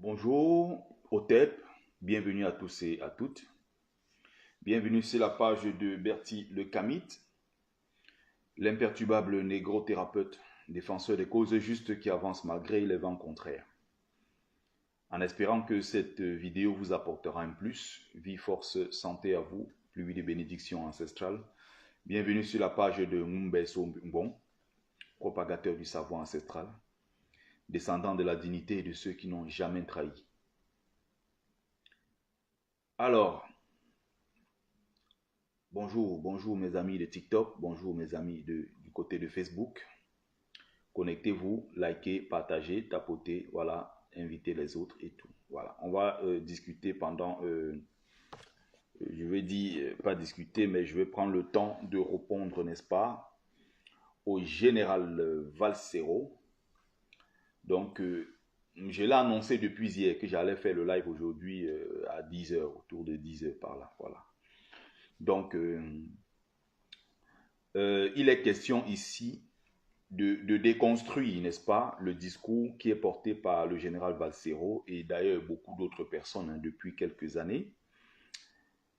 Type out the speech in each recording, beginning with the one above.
Bonjour OTEP, bienvenue à tous et à toutes. Bienvenue sur la page de Bertie Le Camit, l'imperturbable négro-thérapeute, défenseur des causes justes qui avance malgré les vents contraires. En espérant que cette vidéo vous apportera un plus, vie, force, santé à vous, pluie de bénédictions ancestrales. Bienvenue sur la page de Mumbeso Mbon, propagateur du savoir ancestral, descendant de la dignité et de ceux qui n'ont jamais trahi. Alors, bonjour mes amis de TikTok, bonjour mes amis du côté de Facebook. Connectez-vous, likez, partagez, tapotez, voilà, invitez les autres et tout. Voilà, on va discuter pendant, je vais dire, pas discuter, mais je vais prendre le temps de répondre, n'est-ce pas, au général Valsero. Donc, je l'ai annoncé depuis hier que j'allais faire le live aujourd'hui à 10 h, autour de 10 h par là, voilà. Donc, il est question ici de déconstruire, n'est-ce pas, le discours qui est porté par le général Valsero et d'ailleurs beaucoup d'autres personnes depuis quelques années.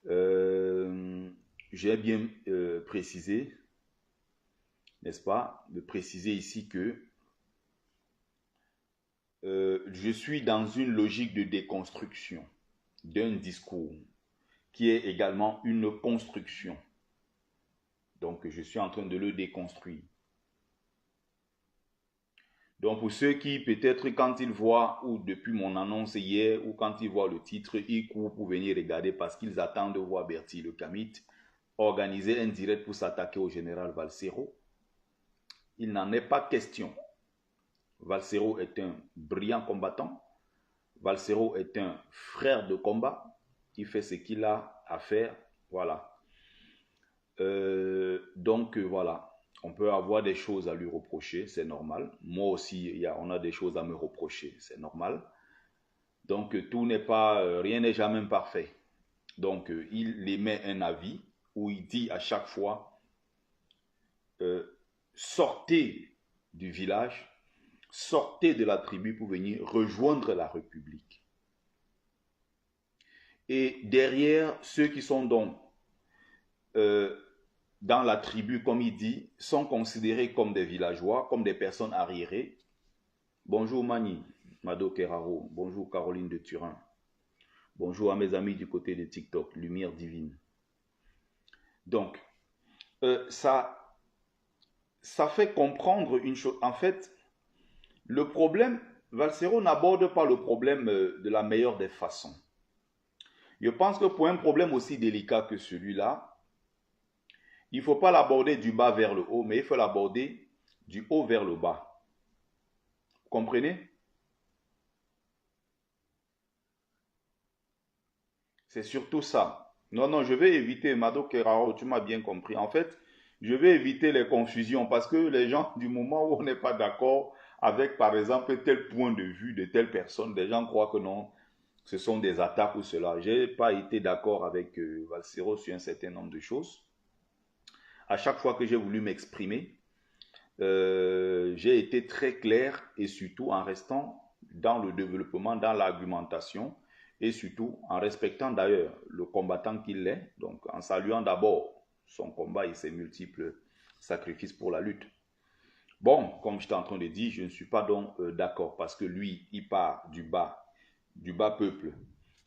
J'ai bien précisé, n'est-ce pas, de préciser ici que je suis dans une logique de déconstruction d'un discours qui est également une construction. Donc, je suis en train de le déconstruire. Donc, pour ceux qui, peut-être, quand ils voient, ou depuis mon annonce hier, ou quand ils voient le titre, ils courent pour venir regarder parce qu'ils attendent de voir Bertie Le Camit organiser un direct pour s'attaquer au général Valsero. Il n'en est pas question. Valsero est un brillant combattant. Valsero est un frère de combat qui fait ce qu'il a à faire. Voilà. Donc, voilà. On peut avoir des choses à lui reprocher, c'est normal. Moi aussi, on a des choses à me reprocher, c'est normal. Donc, tout n'est pas, rien n'est jamais parfait. Donc, il émet un avis où il dit à chaque fois, sortez du village, sortez de la tribu pour venir rejoindre la République. Et derrière, ceux qui sont donc dans la tribu, comme il dit, sont considérés comme des villageois, comme des personnes arriérées. Bonjour Mani, Mado Keraro, bonjour Caroline de Turin, bonjour à mes amis du côté de TikTok, Lumière Divine. Donc, ça fait comprendre une chose. En fait, le problème, Valsero n'aborde pas le problème de la meilleure des façons. Je pense que pour un problème aussi délicat que celui-là, il ne faut pas l'aborder du bas vers le haut, mais il faut l'aborder du haut vers le bas. Vous comprenez? C'est surtout ça. Non, je vais éviter, Mado Kerao, tu m'as bien compris. En fait, je vais éviter les confusions parce que les gens, du moment où on n'est pas d'accord avec, par exemple, tel point de vue de telle personne, les gens croient que non, ce sont des attaques ou cela. Je n'ai pas été d'accord avec Valsero sur un certain nombre de choses. À chaque fois que j'ai voulu m'exprimer, j'ai été très clair et surtout en restant dans le développement, dans l'argumentation et surtout en respectant d'ailleurs le combattant qu'il est, donc en saluant d'abord son combat et ses multiples sacrifices pour la lutte. Bon, comme j'étais en train de dire, je ne suis pas donc d'accord parce que lui, il part du bas peuple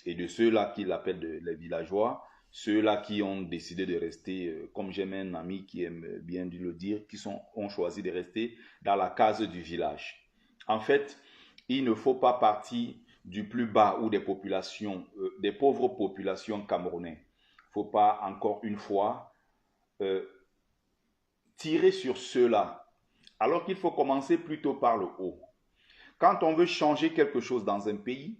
et de ceux-là qu'il appelle les villageois, ceux-là qui ont décidé de rester, comme j'aime un ami qui aime bien le dire, ont choisi de rester dans la case du village. En fait, il ne faut pas partir du plus bas ou des populations, des pauvres populations camerounaises. Il ne faut pas encore une fois tirer sur ceux-là, alors qu'il faut commencer plutôt par le haut. Quand on veut changer quelque chose dans un pays,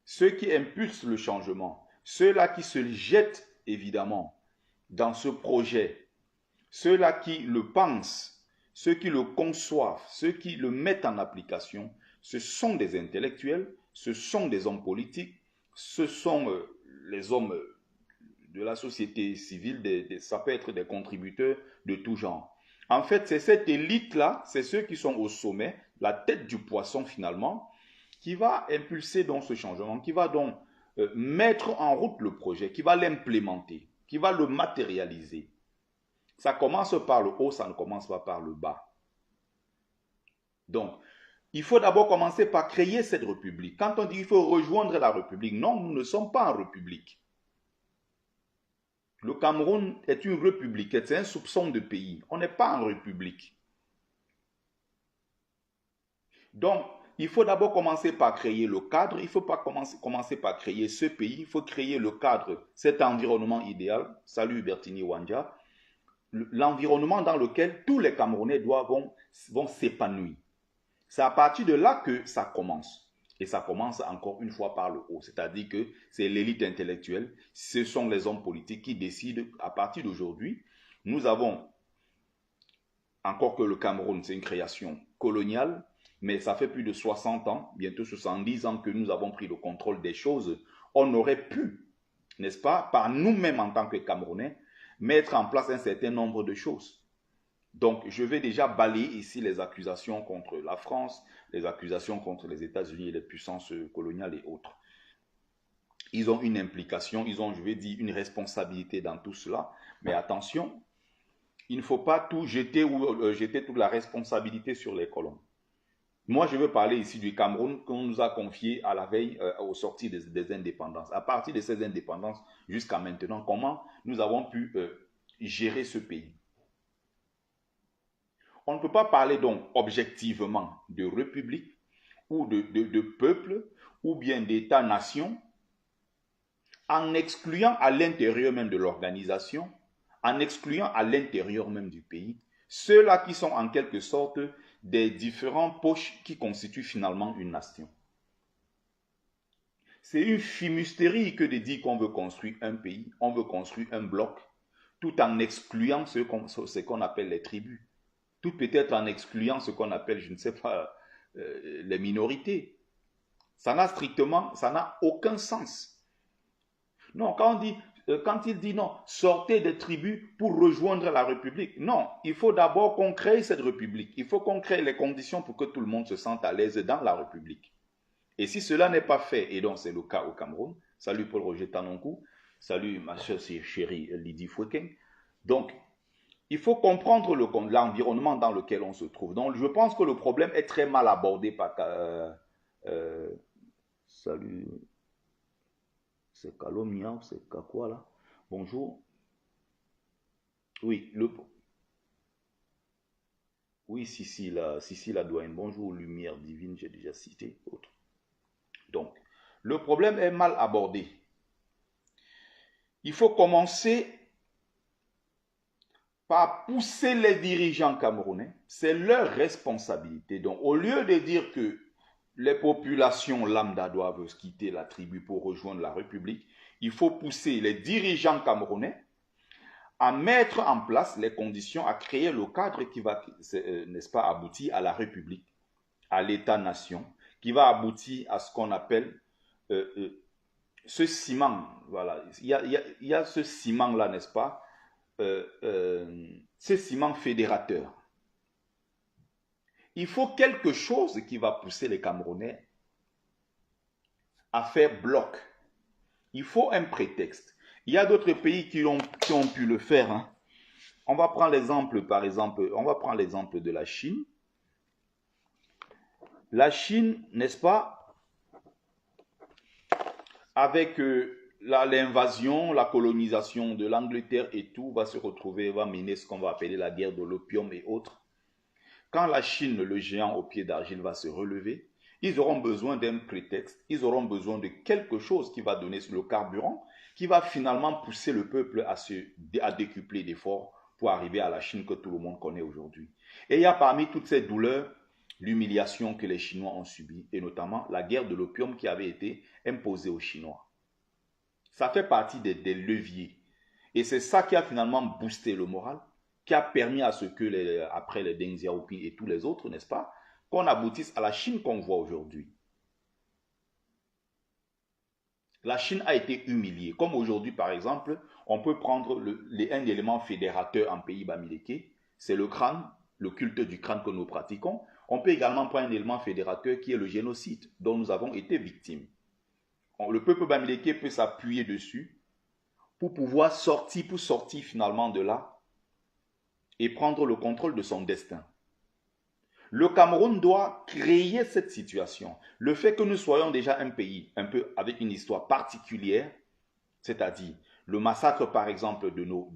ceux qui impulsent le changement, ceux-là qui se jettent évidemment dans ce projet, ceux-là qui le pensent, ceux qui le conçoivent, ceux qui le mettent en application, ce sont des intellectuels, ce sont des hommes politiques, ce sont les hommes de la société civile, ça peut être des contributeurs de tout genre. En fait, c'est cette élite-là, c'est ceux qui sont au sommet, la tête du poisson finalement, qui va impulser donc ce changement, qui va donc mettre en route le projet, qui va l'implémenter, qui va le matérialiser. Ça commence par le haut, ça ne commence pas par le bas. Donc, il faut d'abord commencer par créer cette république. Quand on dit qu'il faut rejoindre la république, non, nous ne sommes pas en république. Le Cameroun est une république, c'est un soupçon de pays. On n'est pas en république. Donc, il faut d'abord commencer par créer le cadre. Il ne faut pas commencer par créer ce pays. Il faut créer le cadre, cet environnement idéal. Salut Bertini Wanja. L'environnement dans lequel tous les Camerounais vont s'épanouir. C'est à partir de là que ça commence. Et ça commence encore une fois par le haut. C'est-à-dire que c'est l'élite intellectuelle, ce sont les hommes politiques qui décident à partir d'aujourd'hui. Nous avons, encore que le Cameroun, c'est une création coloniale, mais ça fait plus de 60 ans, bientôt 70 ans que nous avons pris le contrôle des choses. On aurait pu, n'est-ce pas, par nous-mêmes en tant que Camerounais, mettre en place un certain nombre de choses. Donc, je vais déjà balayer ici les accusations contre la France, les accusations contre les États-Unis et les puissances coloniales et autres. Ils ont une implication, ils ont, je vais dire, une responsabilité dans tout cela. Mais attention, il ne faut pas tout jeter ou jeter toute la responsabilité sur les colons. Moi, je veux parler ici du Cameroun qu'on nous a confié à la veille aux sorties des indépendances. À partir de ces indépendances jusqu'à maintenant, comment nous avons pu gérer ce pays? On ne peut pas parler donc objectivement de république ou de peuple ou bien d'État-nation en excluant à l'intérieur même de l'organisation, en excluant à l'intérieur même du pays, ceux-là qui sont en quelque sorte des différents poches qui constituent finalement une nation. C'est une fumisterie que de dire qu'on veut construire un pays, on veut construire un bloc, tout en excluant ce qu'on appelle les tribus. Tout peut-être en excluant ce qu'on appelle, je ne sais pas, les minorités. Ça n'a aucun sens. Non, quand il dit non, sortez des tribus pour rejoindre la République. Non, il faut d'abord qu'on crée cette République. Il faut qu'on crée les conditions pour que tout le monde se sente à l'aise dans la République. Et si cela n'est pas fait, et donc c'est le cas au Cameroun, salut Paul-Roger Tanonkou, salut ma chère chérie Lydie Fouquin. Donc, il faut comprendre l'environnement dans lequel on se trouve. Donc, je pense que le problème est très mal abordé par... salut, c'est Kalomia ou c'est quoi là? Bonjour. Oui, oui, Sissi la doyenne. Bonjour, lumière divine, j'ai déjà cité. Autre. Donc, le problème est mal abordé. Il faut commencer par pousser les dirigeants camerounais. C'est leur responsabilité. Donc, au lieu de dire que les populations lambda doivent quitter la tribu pour rejoindre la République, il faut pousser les dirigeants camerounais à mettre en place les conditions, à créer le cadre qui va, n'est-ce pas, aboutir à la République, à l'État-nation, qui va aboutir à ce qu'on appelle ce ciment. Voilà, il y a ce ciment-là, n'est-ce pas, ce ciment fédérateur. Il faut quelque chose qui va pousser les Camerounais à faire bloc. Il faut un prétexte. Il y a d'autres pays qui ont pu le faire. Hein. On va prendre l'exemple, par exemple, on va prendre l'exemple de la Chine. La Chine, n'est-ce pas, avec l'invasion, la colonisation de l'Angleterre et tout, va se retrouver, va mener ce qu'on va appeler la guerre de l'opium et autres. Quand la Chine, le géant au pied d'argile, va se relever, ils auront besoin d'un prétexte, ils auront besoin de quelque chose qui va donner le carburant, qui va finalement pousser le peuple à décupler d'efforts pour arriver à la Chine que tout le monde connaît aujourd'hui. Et il y a parmi toutes ces douleurs, l'humiliation que les Chinois ont subie, et notamment la guerre de l'opium qui avait été imposée aux Chinois. Ça fait partie des leviers. Et c'est ça qui a finalement boosté le moral, qui a permis à ce que, après les Deng Xiaoping et tous les autres, n'est-ce pas, qu'on aboutisse à la Chine qu'on voit aujourd'hui. La Chine a été humiliée. Comme aujourd'hui, par exemple, on peut prendre un élément fédérateur en pays Bamileke, c'est le crâne, le culte du crâne que nous pratiquons. On peut également prendre un élément fédérateur qui est le génocide dont nous avons été victimes. Le peuple bamiléké peut s'appuyer dessus pour pouvoir sortir, finalement de là et prendre le contrôle de son destin. Le Cameroun doit créer cette situation. Le fait que nous soyons déjà un pays un peu avec une histoire particulière, c'est-à-dire le massacre par exemple de nos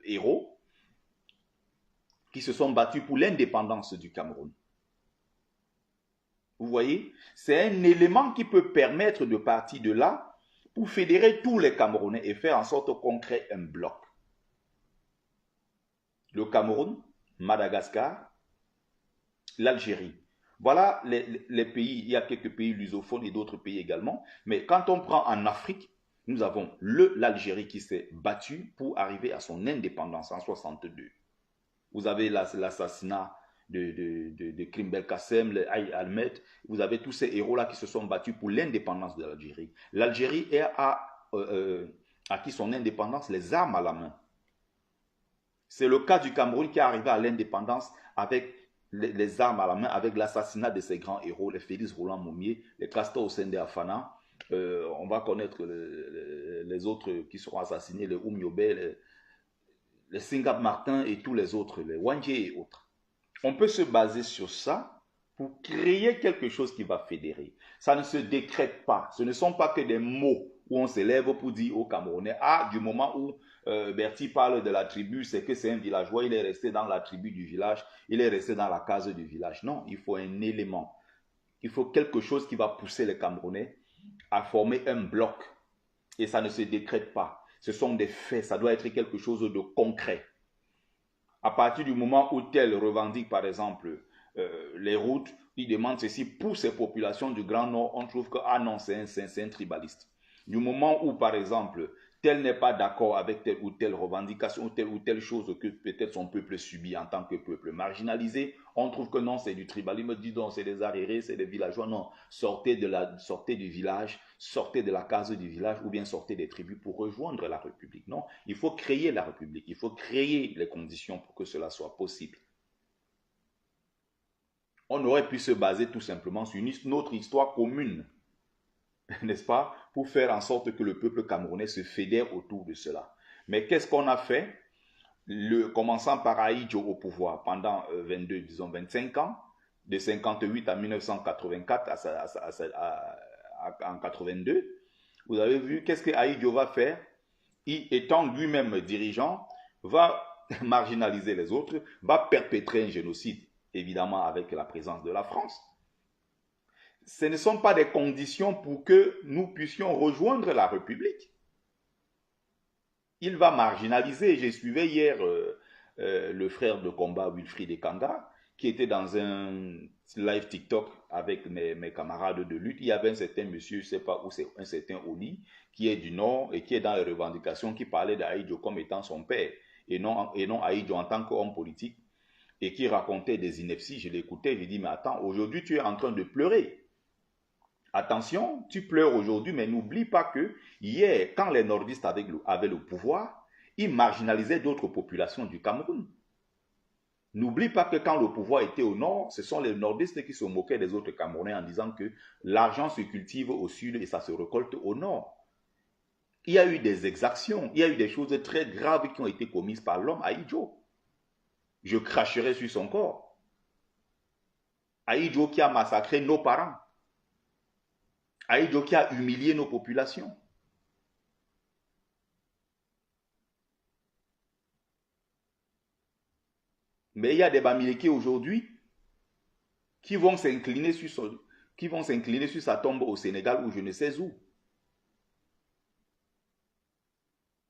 héros qui se sont battus pour l'indépendance du Cameroun. Vous voyez, c'est un élément qui peut permettre de partir de là pour fédérer tous les Camerounais et faire en sorte qu'on crée un bloc. Le Cameroun, Madagascar, l'Algérie. Voilà les pays, il y a quelques pays lusophones et d'autres pays également, mais quand on prend en Afrique, nous avons l'Algérie qui s'est battue pour arriver à son indépendance en 62. Vous avez l'assassinat de Krim Belkacem, Aïe Almed, vous avez tous ces héros-là qui se sont battus pour l'indépendance de l'Algérie. L'Algérie a acquis son indépendance les armes à la main. C'est le cas du Cameroun qui est arrivé à l'indépendance avec les armes à la main, avec l'assassinat de ces grands héros, les Félix Roland Momier, les Castor Ossende Afana. On va connaître les autres qui seront assassinés, les Oumyobé, les Singap Martin et tous les autres, les Wangé et autres. On peut se baser sur ça pour créer quelque chose qui va fédérer. Ça ne se décrète pas. Ce ne sont pas que des mots où on s'élève pour dire aux Camerounais, ah, du moment où Bertie parle de la tribu, c'est que c'est un villageois, il est resté dans la tribu du village, il est resté dans la case du village. Non, il faut un élément. Il faut quelque chose qui va pousser les Camerounais à former un bloc. Et ça ne se décrète pas. Ce sont des faits, ça doit être quelque chose de concret. À partir du moment où tel revendique, par exemple, les routes, il demande ceci pour ces populations du Grand Nord, on trouve que, ah non, c'est un tribaliste. Du moment où, par exemple, tel n'est pas d'accord avec telle ou telle revendication ou telle chose que peut-être son peuple subit en tant que peuple marginalisé, on trouve que non, c'est du tribalisme, dis donc, c'est des arriérés, c'est des villageois. Non, sortez du village, sortez de la case du village ou bien sortez des tribus pour rejoindre la République. Non, il faut créer la République, il faut créer les conditions pour que cela soit possible. On aurait pu se baser tout simplement sur notre histoire commune, n'est-ce pas, pour faire en sorte que le peuple camerounais se fédère autour de cela. Mais qu'est-ce qu'on a fait? Commençant par Ahidjo au pouvoir pendant 25 ans, de 58 à 1984 en 82, vous avez vu qu'est-ce que Ahidjo va faire? Étant lui-même dirigeant, va marginaliser les autres, va perpétrer un génocide, évidemment avec la présence de la France. Ce ne sont pas des conditions pour que nous puissions rejoindre la République. Il va marginaliser. J'ai suivi hier le frère de combat Wilfried Ekanga, qui était dans un live TikTok avec mes camarades de lutte. Il y avait un certain monsieur, je ne sais pas où c'est, un certain Oli, qui est du Nord et qui est dans les revendications, qui parlait d'Ahidjo comme étant son père, et non Ahidjo en tant qu'homme politique, et qui racontait des inepties. Je l'écoutais, je lui dis, mais attends, aujourd'hui tu es en train de pleurer. Attention, tu pleures aujourd'hui, mais n'oublie pas que hier, quand les nordistes avaient le pouvoir, ils marginalisaient d'autres populations du Cameroun. N'oublie pas que quand le pouvoir était au nord, ce sont les nordistes qui se moquaient des autres Camerounais en disant que l'argent se cultive au sud et ça se récolte au nord. Il y a eu des exactions, il y a eu des choses très graves qui ont été commises par l'homme Ahidjo. Je cracherai sur son corps. Ahidjo qui a massacré nos parents. Ahidjo qui a humilié nos populations. Mais il y a des Bamilékés aujourd'hui qui vont s'incliner sur sa tombe au Sénégal ou je ne sais où.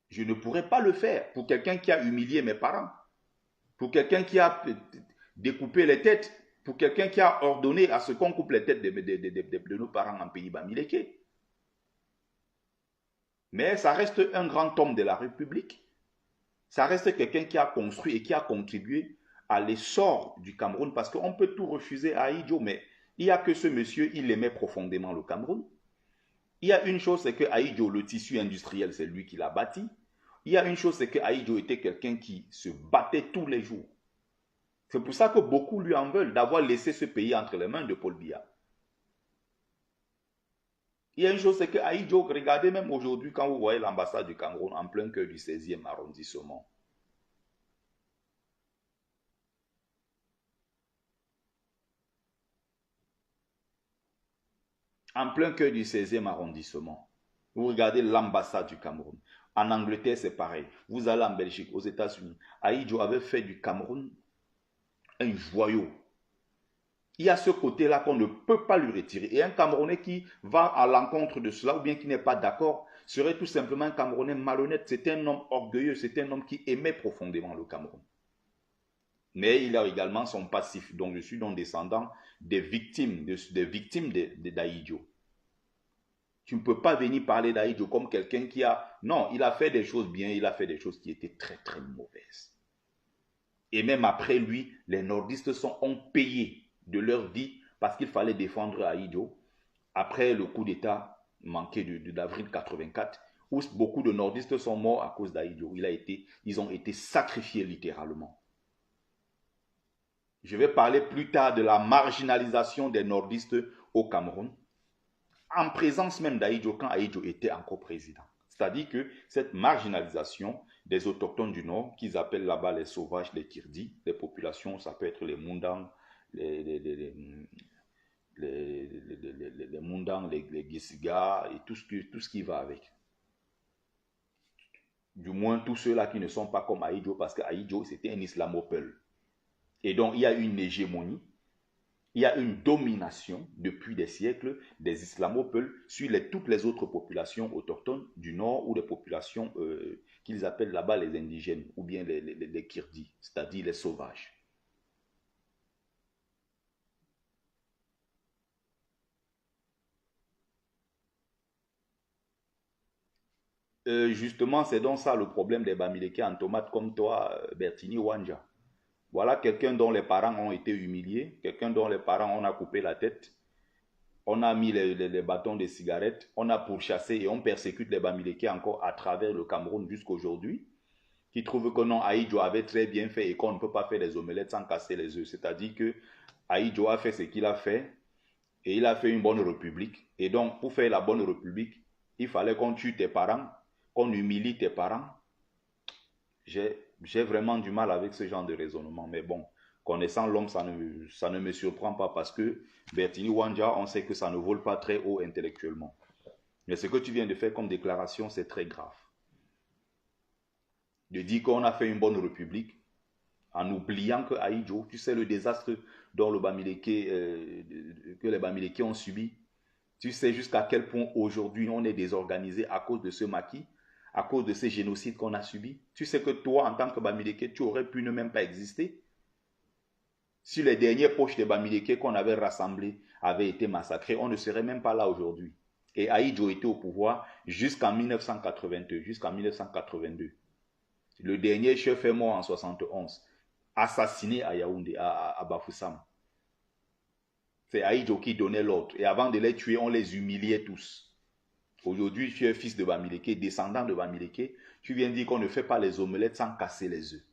Je ne pourrais pas le faire pour quelqu'un qui a humilié mes parents, pour quelqu'un qui a découpé les têtes, pour quelqu'un qui a ordonné à ce qu'on coupe les têtes de nos parents en pays bamiléké. Mais ça reste un grand homme de la République. Ça reste quelqu'un qui a construit et qui a contribué à l'essor du Cameroun, parce qu'on peut tout refuser à Ahidjo, mais il n'y a que ce monsieur, il aimait profondément le Cameroun. Il y a une chose, c'est que Ahidjo, le tissu industriel, c'est lui qui l'a bâti. Il y a une chose, c'est que Ahidjo était quelqu'un qui se battait tous les jours. C'est pour ça que beaucoup lui en veulent d'avoir laissé ce pays entre les mains de Paul Biya. Il y a une chose, c'est que Ahidjo, regardez même aujourd'hui quand vous voyez l'ambassade du Cameroun en plein cœur du 16e arrondissement. En plein cœur du 16e arrondissement. Vous regardez l'ambassade du Cameroun. En Angleterre, c'est pareil. Vous allez en Belgique, aux États-Unis. Ahidjo avait fait du Cameroun un joyau. Il y a ce côté-là qu'on ne peut pas lui retirer. Et un Camerounais qui va à l'encontre de cela, ou bien qui n'est pas d'accord, serait tout simplement un Camerounais malhonnête. C'est un homme orgueilleux, c'est un homme qui aimait profondément le Cameroun. Mais il a également son passif. Donc je suis donc descendant des victimes d'Ahidjo. Tu ne peux pas venir parler d'Ahidjo comme quelqu'un qui a... Non, il a fait des choses bien, il a fait des choses qui étaient très très mauvaises. Et même après lui, les nordistes ont payé de leur vie parce qu'il fallait défendre Ahidjo après le coup d'État manqué d'avril 84 où beaucoup de nordistes sont morts à cause d'Ahidjo. Ils ont été sacrifiés littéralement. Je vais parler plus tard de la marginalisation des nordistes au Cameroun en présence même d'Ahidjo quand Ahidjo était encore président. C'est-à-dire que cette marginalisation des autochtones du Nord, qu'ils appellent là-bas les sauvages, les Kirdis, les populations, ça peut être les Mundang, les Mundang, les Gisiga et tout ce qui va avec. Du moins tous ceux-là qui ne sont pas comme Ahidjo, parce que Ahidjo c'était un islamophile. Et donc il y a une hégémonie, il y a une domination depuis des siècles des islamopeuls sur toutes les autres populations autochtones du Nord ou les populations qu'ils appellent là-bas les indigènes ou bien les Kirdis, c'est-à-dire les sauvages. Justement, c'est donc ça le problème des Bamileke en tomate comme toi, Bertini Wanja. Voilà quelqu'un dont les parents ont été humiliés, quelqu'un dont les parents on a coupé la tête, on a mis les bâtons de cigarettes, on a pourchassé et on persécute les Bamileke encore à travers le Cameroun jusqu'à aujourd'hui, qui trouvent que non, Ahidjo avait très bien fait et qu'on ne peut pas faire des omelettes sans casser les œufs. C'est-à-dire que Ahidjo a fait ce qu'il a fait et il a fait une bonne république. Et donc, pour faire la bonne république, il fallait qu'on tue tes parents, qu'on humilie tes parents. J'ai vraiment du mal avec ce genre de raisonnement. Mais bon, connaissant l'homme, ça ne me surprend pas parce que Bertini Wanja, on sait que ça ne vole pas très haut intellectuellement. Mais ce que tu viens de faire comme déclaration, c'est très grave. De dire qu'on a fait une bonne république en oubliant que Ahidjo, tu sais le désastre dont que les Bamileke ont subi. Tu sais jusqu'à quel point aujourd'hui on est désorganisé à cause de ce maquis, à cause de ces génocides qu'on a subis. Tu sais que toi, en tant que Bamileke, tu aurais pu ne même pas exister. Si les dernières poches des Bamileke qu'on avait rassemblées avaient été massacrées, on ne serait même pas là aujourd'hui. Et Ahidjo était au pouvoir jusqu'en 1982, Le dernier chef est mort en 71, assassiné à Yaoundé, à Bafoussam. C'est Ahidjo qui donnait l'ordre. Et avant de les tuer, on les humiliait tous. Aujourd'hui, tu es fils de Bamileke, descendant de Bamileke. Tu viens dire qu'on ne fait pas les omelettes sans casser les œufs.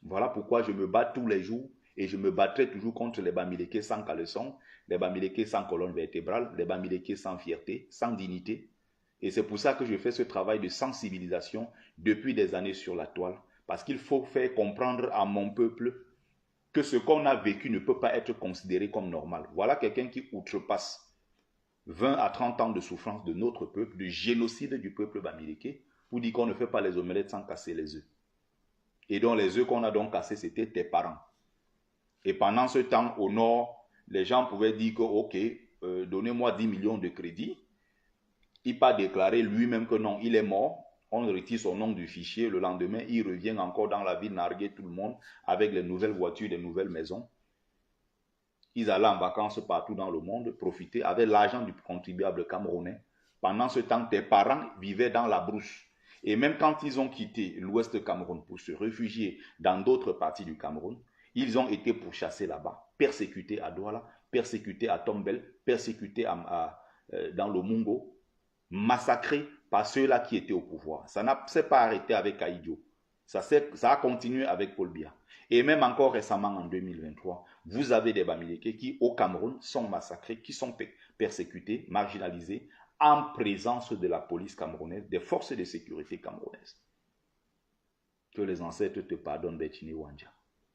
Voilà pourquoi je me bats tous les jours et je me battrai toujours contre les Bamileke sans caleçon, les Bamileke sans colonne vertébrale, les Bamileke sans fierté, sans dignité. Et c'est pour ça que je fais ce travail de sensibilisation depuis des années sur la toile. Parce qu'il faut faire comprendre à mon peuple que ce qu'on a vécu ne peut pas être considéré comme normal. Voilà quelqu'un qui outrepasse 20 à 30 ans de souffrance de notre peuple, de génocide du peuple bamileke, pour dire qu'on ne fait pas les omelettes sans casser les œufs. Et donc les œufs qu'on a donc cassés, c'était tes parents. Et pendant ce temps, au nord, les gens pouvaient dire que, ok, donnez-moi 10 millions de crédits. Il n'a pas déclaré lui-même que non, il est mort. On retire son nom du fichier. Le lendemain, il revient encore dans la ville narguer tout le monde avec les nouvelles voitures, les nouvelles maisons. Ils allaient en vacances partout dans le monde, profiter avec l'argent du contribuable camerounais. Pendant ce temps, tes parents vivaient dans la brousse. Et même quand ils ont quitté l'ouest Cameroun pour se réfugier dans d'autres parties du Cameroun, ils ont été pourchassés là-bas, persécutés à Douala, persécutés à Tombel, persécutés dans le Mungo, massacrés par ceux-là qui étaient au pouvoir. Ça ne s'est pas arrêté avec Ahidjo. Ça a continué avec Paul Biya. Et même encore récemment, en 2023, vous avez des Bamileke qui, au Cameroun, sont massacrés, qui sont persécutés, marginalisés, en présence de la police camerounaise, des forces de sécurité camerounaises. Que les ancêtres te pardonnent, Bertini Wandja.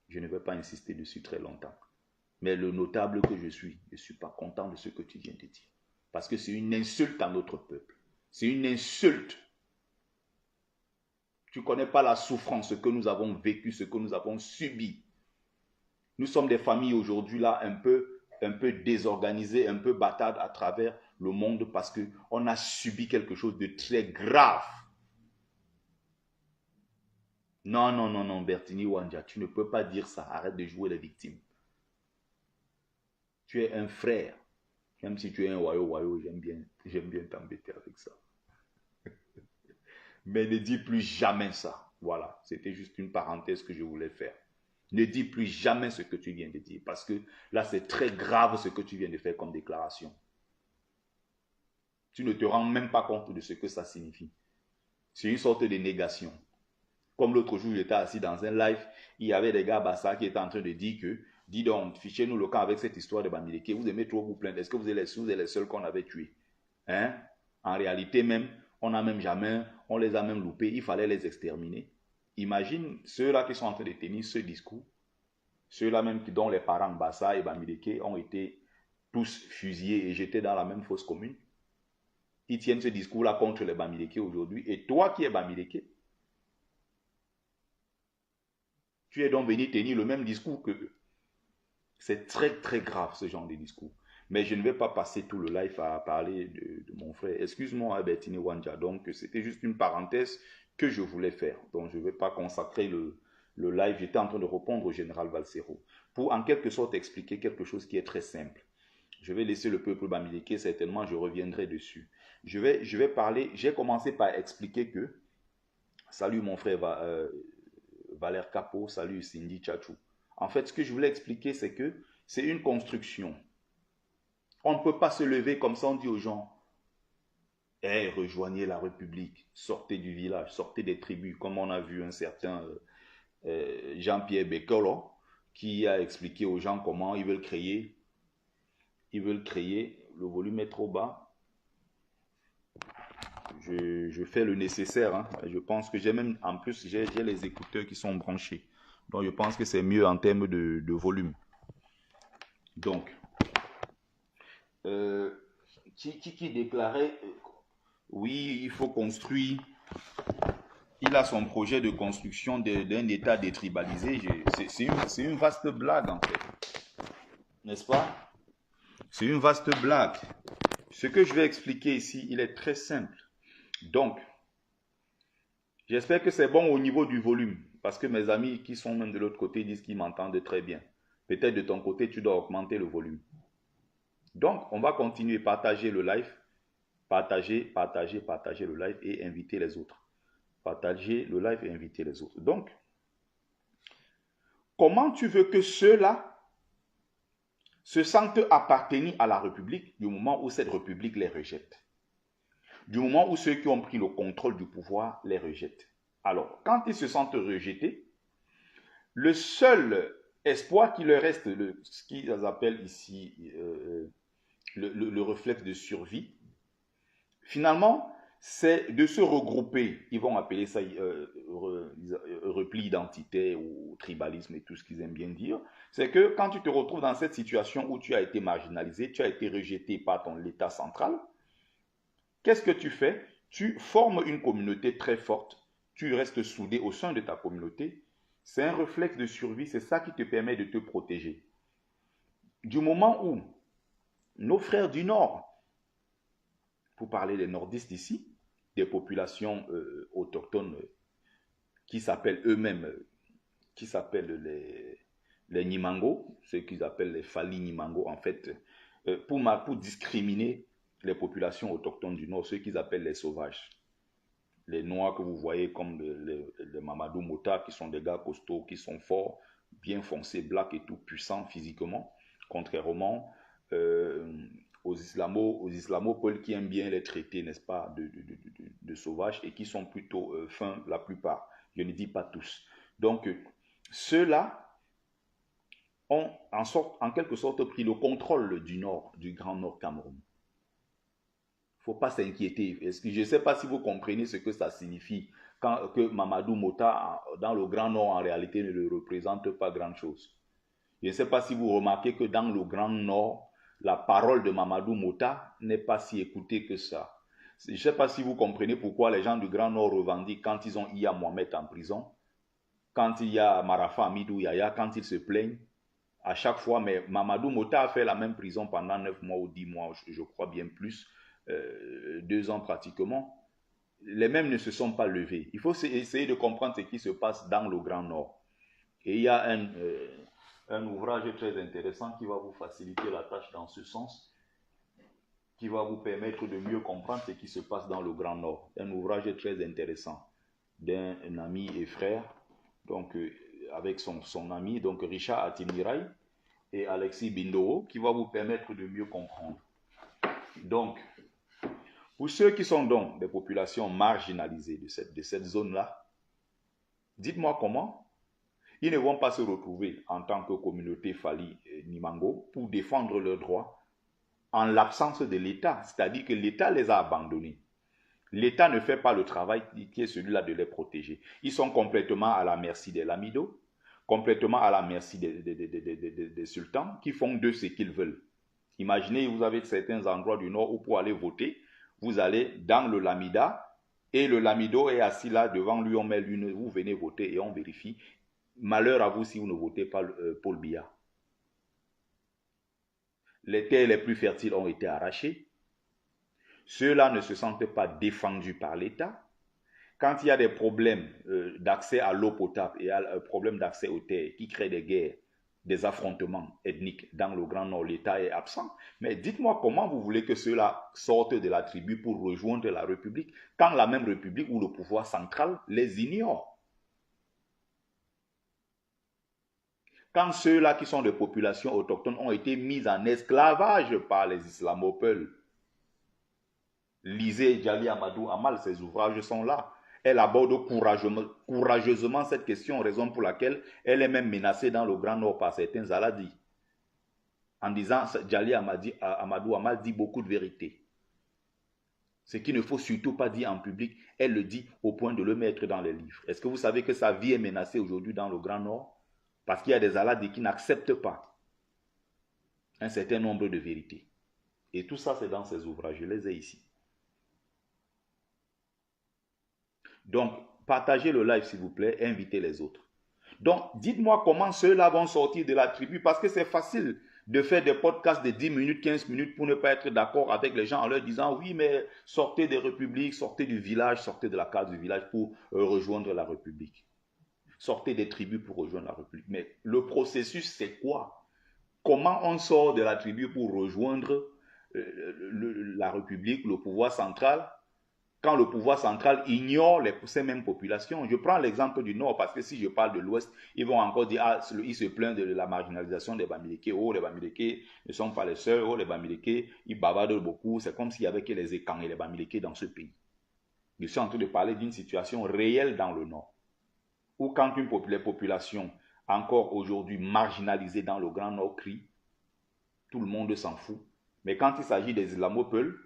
Je ne vais pas insister dessus très longtemps. Mais le notable que je ne suis pas content de ce que tu viens de dire. Parce que c'est une insulte à notre peuple. C'est une insulte. Tu ne connais pas la souffrance, ce que nous avons vécu, ce que nous avons subi. Nous sommes des familles aujourd'hui là un peu désorganisées, un peu bâtardes à travers le monde parce qu'on a subi quelque chose de très grave. Non, non, non, non, Bertini Wandja, tu ne peux pas dire ça. Arrête de jouer les victimes. Tu es un frère. Même si tu es un wayo, j'aime bien t'embêter avec ça. Mais ne dis plus jamais ça. Voilà, c'était juste une parenthèse que je voulais faire. Ne dis plus jamais ce que tu viens de dire, parce que là, c'est très grave ce que tu viens de faire comme déclaration. Tu ne te rends même pas compte de ce que ça signifie. C'est une sorte de négation. Comme l'autre jour, j'étais assis dans un live, il y avait des gars Bassa qui étaient en train de dire que, dis donc, fichez-nous le camp avec cette histoire de Bamileke, vous aimez trop vous plaindre, est-ce que vous êtes les seuls qu'on avait tués? Hein? En réalité même, on les a même loupés, il fallait les exterminer. Imagine ceux-là qui sont en train de tenir ce discours, ceux-là même dont les parents Bassa et Bamileke ont été tous fusillés et jetés dans la même fosse commune. Ils tiennent ce discours-là contre les Bamileke aujourd'hui. Et toi qui es Bamileke, tu es donc venu tenir le même discours qu'eux. C'est très très grave ce genre de discours. Mais je ne vais pas passer tout le live à parler de mon frère. Excuse-moi, Bertini Wandja. Donc, c'était juste une parenthèse que je voulais faire. Donc, je ne vais pas consacrer le live. J'étais en train de répondre au général Valsero pour en quelque sorte expliquer quelque chose qui est très simple. Je vais laisser le peuple Bamileke, certainement, je reviendrai dessus. Je vais parler, j'ai commencé par expliquer que, salut mon frère Valère Capo, salut Cindy Tchachou. En fait, ce que je voulais expliquer, c'est que c'est une construction. On ne peut pas se lever comme ça, on dit aux gens, hey, rejoignez la République, sortez du village, sortez des tribus, comme on a vu un certain Jean-Pierre Bekolo, qui a expliqué aux gens comment ils veulent créer, le volume est trop bas, je fais le nécessaire, hein. Je pense que j'ai même, en plus, j'ai les écouteurs qui sont branchés, donc je pense que c'est mieux en termes de volume. Donc, qui déclarait, oui, il faut construire, il a son projet de construction d'un État détribalisé. C'est une vaste blague en fait, n'est-ce pas? C'est une vaste blague. Ce que je vais expliquer ici, il est très simple. Donc, j'espère que c'est bon au niveau du volume, parce que mes amis qui sont même de l'autre côté disent qu'ils m'entendent très bien. Peut-être de ton côté, tu dois augmenter le volume. Donc, on va continuer, partager le live, partager le live et inviter les autres. Partager le live et inviter les autres. Donc, comment tu veux que ceux-là se sentent appartenir à la République du moment où cette République les rejette? Du moment où ceux qui ont pris le contrôle du pouvoir les rejettent. Alors, quand ils se sentent rejetés, le seul espoir qui leur reste, ce qu'ils appellent ici le réflexe de survie, finalement, c'est de se regrouper. Ils vont appeler ça repli identitaire ou tribalisme et tout ce qu'ils aiment bien dire. C'est que quand tu te retrouves dans cette situation où tu as été marginalisé, tu as été rejeté par ton État central, qu'est-ce que tu fais? Tu formes une communauté très forte, tu restes soudé au sein de ta communauté. C'est un réflexe de survie, c'est ça qui te permet de te protéger. Du moment où nos frères du Nord, pour parler des nordistes ici, des populations autochtones qui s'appellent eux-mêmes, qui s'appellent les Nimango, ceux qu'ils appellent les Fali Nimango, en fait, pour discriminer les populations autochtones du Nord, ceux qu'ils appellent les sauvages. Les Noirs que vous voyez comme les Mamadou Mota, qui sont des gars costauds, qui sont forts, bien foncés, blacks et tout, puissants physiquement, contrairement aux islamopoles qui aiment bien les traiter, n'est-ce pas, de sauvages et qui sont plutôt fins la plupart. Je ne dis pas tous. Donc, ceux-là ont en quelque sorte pris le contrôle du nord, du Grand Nord Cameroun. Il ne faut pas s'inquiéter. Je ne sais pas si vous comprenez ce que ça signifie que Mamadou Mota, dans le Grand Nord, en réalité, ne représente pas grand-chose. Je ne sais pas si vous remarquez que dans le Grand Nord, la parole de Mamadou Mota n'est pas si écoutée que ça. Je ne sais pas si vous comprenez pourquoi les gens du Grand Nord revendiquent quand ils ont Iya Mohamed en prison, quand il y a Marafa Amidou Yaya, quand ils se plaignent, à chaque fois. Mais Mamadou Mota a fait la même prison pendant 9 mois ou 10 mois, je crois bien plus, 2 ans pratiquement. Les mêmes ne se sont pas levés. Il faut essayer de comprendre ce qui se passe dans le Grand Nord. Et il y a un ouvrage très intéressant qui va vous faciliter la tâche dans ce sens, qui va vous permettre de mieux comprendre ce qui se passe dans le Grand Nord. Un ouvrage très intéressant d'un ami et frère, donc avec son ami, donc Richard Atinirai et Alexis Bindoo, qui va vous permettre de mieux comprendre. Donc, pour ceux qui sont donc des populations marginalisées de cette zone-là, dites-moi comment ils ne vont pas se retrouver en tant que communauté Fali Nimango pour défendre leurs droits en l'absence de l'État, c'est-à-dire que l'État les a abandonnés. L'État ne fait pas le travail qui est celui-là de les protéger. Ils sont complètement à la merci des lamidos, complètement à la merci des sultans qui font d'eux ce qu'ils veulent. Imaginez, vous avez certains endroits du Nord où pour aller voter, vous allez dans le lamida et le lamido est assis là devant lui, on met l'une, vous venez voter et on vérifie. Malheur à vous si vous ne votez pas Paul Biya. Les terres les plus fertiles ont été arrachées. Ceux-là ne se sentent pas défendus par l'État. Quand il y a des problèmes d'accès à l'eau potable et un problème d'accès aux terres qui créent des guerres, des affrontements ethniques dans le Grand Nord, l'État est absent. Mais dites-moi comment vous voulez que ceux-là sortent de la tribu pour rejoindre la République, quand la même République ou le pouvoir central les ignore. Quand ceux-là qui sont des populations autochtones ont été mis en esclavage par les islamopeuls. Lisez Djali Amadou Amal, ses ouvrages sont là. Elle aborde courageusement cette question, raison pour laquelle elle est même menacée dans le Grand Nord par certains Aladis. En disant, Djali Amadou Amal dit beaucoup de vérité. Ce qu'il ne faut surtout pas dire en public, elle le dit au point de le mettre dans les livres. Est-ce que vous savez que sa vie est menacée aujourd'hui dans le Grand Nord? Parce qu'il y a des Aladis qui n'acceptent pas un certain nombre de vérités. Et tout ça, c'est dans ses ouvrages. Je les ai ici. Donc, partagez le live s'il vous plaît, et invitez les autres. Donc, dites-moi comment ceux-là vont sortir de la tribu, parce que c'est facile de faire des podcasts de 10 minutes, 15 minutes pour ne pas être d'accord avec les gens en leur disant, oui, mais sortez des républiques, sortez du village, sortez de la case du village pour rejoindre la République. Sortez des tribus pour rejoindre la République. Mais le processus, c'est quoi? Comment on sort de la tribu pour rejoindre la République, le pouvoir central, quand le pouvoir central ignore ces mêmes populations? Je prends l'exemple du Nord parce que si je parle de l'Ouest, ils vont encore dire, ah, ils se plaignent de la marginalisation des Bamileke. Oh, les Bamileke ne sont pas les seuls. Oh, les Bamileke, ils bavardent beaucoup. C'est comme s'il n'y avait que les Ekans et les Bamileke dans ce pays. Je suis en train de parler d'une situation réelle dans le Nord. Ou quand les populations encore aujourd'hui marginalisées dans le Grand Nord crient, tout le monde s'en fout. Mais quand il s'agit des islamopeuls,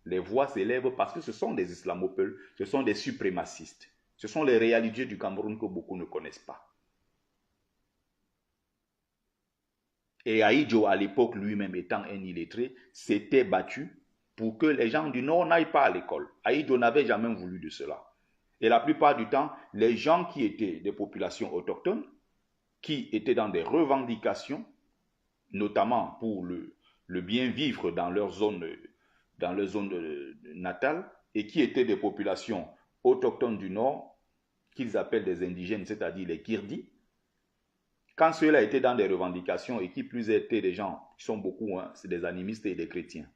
les voix s'élèvent parce que ce sont des islamopeuls, ce sont des suprémacistes. Ce sont les réalités du Cameroun que beaucoup ne connaissent pas. Et Aïdjo, à l'époque, lui-même étant un illettré, s'était battu pour que les gens du Nord n'aillent pas à l'école. Aïdjo n'avait jamais voulu de cela. Et la plupart du temps, les gens qui étaient des populations autochtones, qui étaient dans des revendications, notamment pour le bien vivre dans leur zone natale, et qui étaient des populations autochtones du Nord, qu'ils appellent des indigènes, c'est-à-dire les Kirdis, quand ceux-là étaient dans des revendications, et qui plus étaient des gens qui sont beaucoup, hein, c'est des animistes et des chrétiens.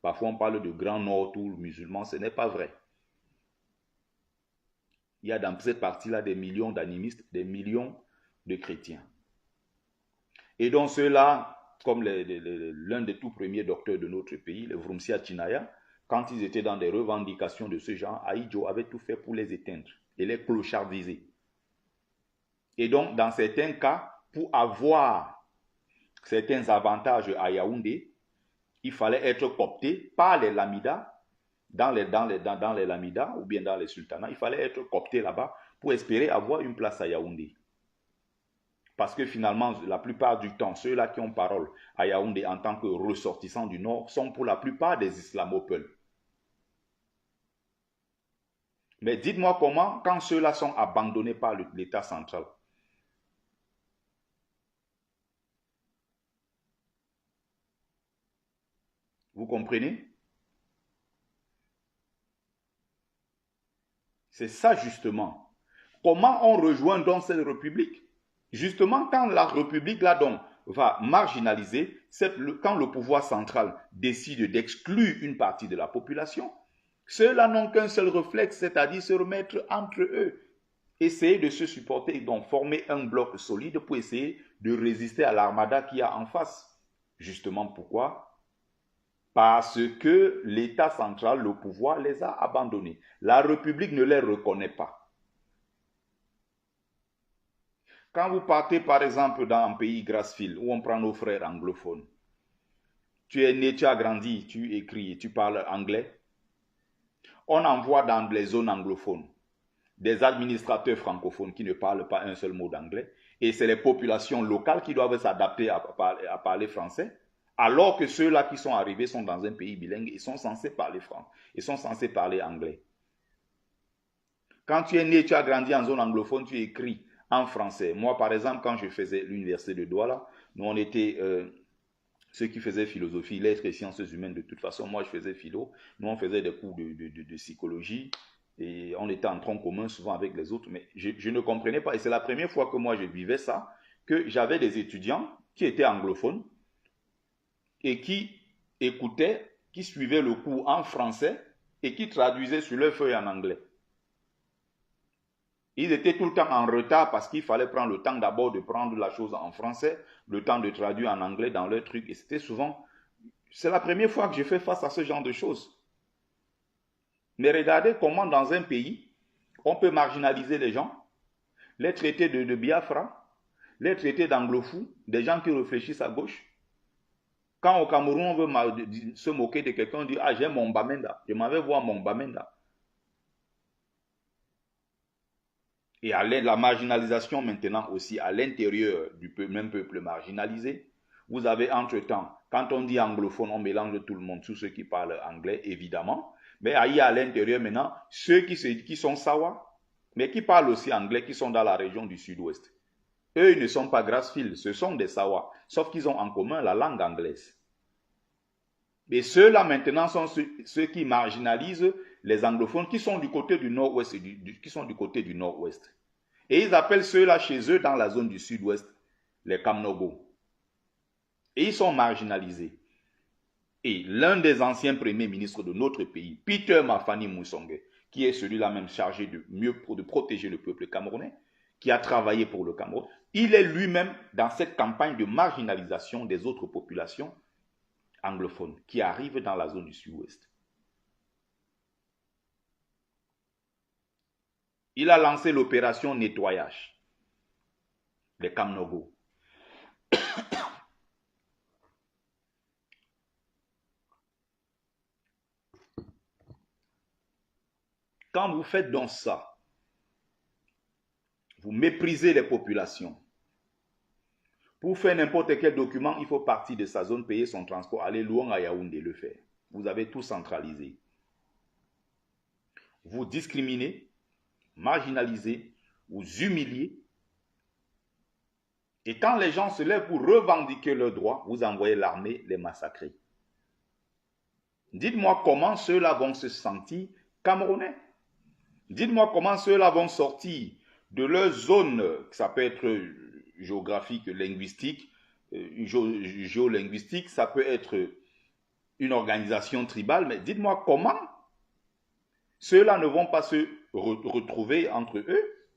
Parfois on parle de Grand Nord ou musulmans, ce n'est pas vrai. Il y a dans cette partie-là des millions d'animistes, des millions de chrétiens. Et donc ceux-là, comme l'un des tout premiers docteurs de notre pays, le Vrumsia Chinaya, quand ils étaient dans des revendications de ce genre, Aïdjo avait tout fait pour les éteindre et les clochardiser. Et donc, dans certains cas, pour avoir certains avantages à Yaoundé, il fallait être coopté par les lamidas, dans les lamidas ou bien dans les sultanats, il fallait être coopté là-bas pour espérer avoir une place à Yaoundé. Parce que finalement, la plupart du temps, ceux-là qui ont parole à Yaoundé en tant que ressortissants du Nord sont pour la plupart des islamophobes. Mais dites-moi comment, quand ceux-là sont abandonnés par l'État central, vous comprenez? C'est ça justement. Comment on rejoint donc cette république? Justement, quand la république là donc va marginaliser, quand le pouvoir central décide d'exclure une partie de la population, ceux-là n'ont qu'un seul réflexe, c'est-à-dire se remettre entre eux, essayer de se supporter et donc former un bloc solide pour essayer de résister à l'armada qu'il y a en face. Justement pourquoi? Parce que l'État central, le pouvoir, les a abandonnés. La République ne les reconnaît pas. Quand vous partez par exemple dans un pays Grassfield où on prend nos frères anglophones, tu es né, tu as grandi, tu écris, tu parles anglais, on envoie dans les zones anglophones des administrateurs francophones qui ne parlent pas un seul mot d'anglais, et c'est les populations locales qui doivent s'adapter à parler français, alors que ceux-là qui sont arrivés sont dans un pays bilingue, ils sont censés parler français, ils sont censés parler anglais. Quand tu es né, tu as grandi en zone anglophone, tu écris en français. Moi, par exemple, quand je faisais l'université de Douala, nous, on était ceux qui faisaient philosophie, lettres et sciences humaines. De toute façon, moi, je faisais philo. Nous, on faisait des cours de psychologie et on était en tronc commun souvent avec les autres. Mais je ne comprenais pas. Et c'est la première fois que moi, je vivais ça, que j'avais des étudiants qui étaient anglophones et qui écoutaient, qui suivaient le cours en français et qui traduisaient sur leur feuille en anglais. Ils étaient tout le temps en retard parce qu'il fallait prendre le temps d'abord de prendre la chose en français, le temps de traduire en anglais dans leur truc. Et c'était souvent... C'est la première fois que je fais face à ce genre de choses. Mais regardez comment dans un pays, on peut marginaliser les gens, les traiter de Biafra, les traiter d'anglofous, des gens qui réfléchissent à gauche. Quand au Cameroun, on veut se moquer de quelqu'un, on dit « Ah, j'ai mon Bamenda, je m'en vais voir mon Bamenda ». Et à la marginalisation maintenant aussi à l'intérieur du même peuple marginalisé. Vous avez entre-temps, quand on dit anglophone, on mélange tout le monde, tous ceux qui parlent anglais, évidemment. Mais il y a à l'intérieur maintenant ceux qui sont Sawa, mais qui parlent aussi anglais, qui sont dans la région du sud-ouest. Eux, ils ne sont pas Grassfield, ce sont des Sawa, sauf qu'ils ont en commun la langue anglaise. Et ceux-là maintenant sont ceux qui marginalisent les anglophones qui sont du côté du nord-ouest qui sont du côté du nord-ouest. Et ils appellent ceux-là chez eux dans la zone du sud-ouest les Kamnogo. Et ils sont marginalisés. Et l'un des anciens premiers ministres de notre pays, Peter Mafani Moussongue, qui est celui-là même chargé de protéger le peuple camerounais, qui a travaillé pour le Cameroun, il est lui-même dans cette campagne de marginalisation des autres populations anglophones qui arrivent dans la zone du sud-ouest. Il a lancé l'opération nettoyage des Kamnogo. Quand vous faites donc ça, vous méprisez les populations. Pour faire n'importe quel document, il faut partir de sa zone, payer son transport, aller loin à Yaoundé le faire. Vous avez tout centralisé. Vous discriminez, marginalisez, vous humiliez. Et quand les gens se lèvent pour revendiquer leurs droits, vous envoyez l'armée les massacrer. Dites-moi comment ceux-là vont se sentir camerounais. Dites-moi comment ceux-là vont sortir de leur zone, ça peut être géographique, linguistique, géolinguistique, ça peut être une organisation tribale, mais dites-moi comment ceux-là ne vont pas se retrouver entre eux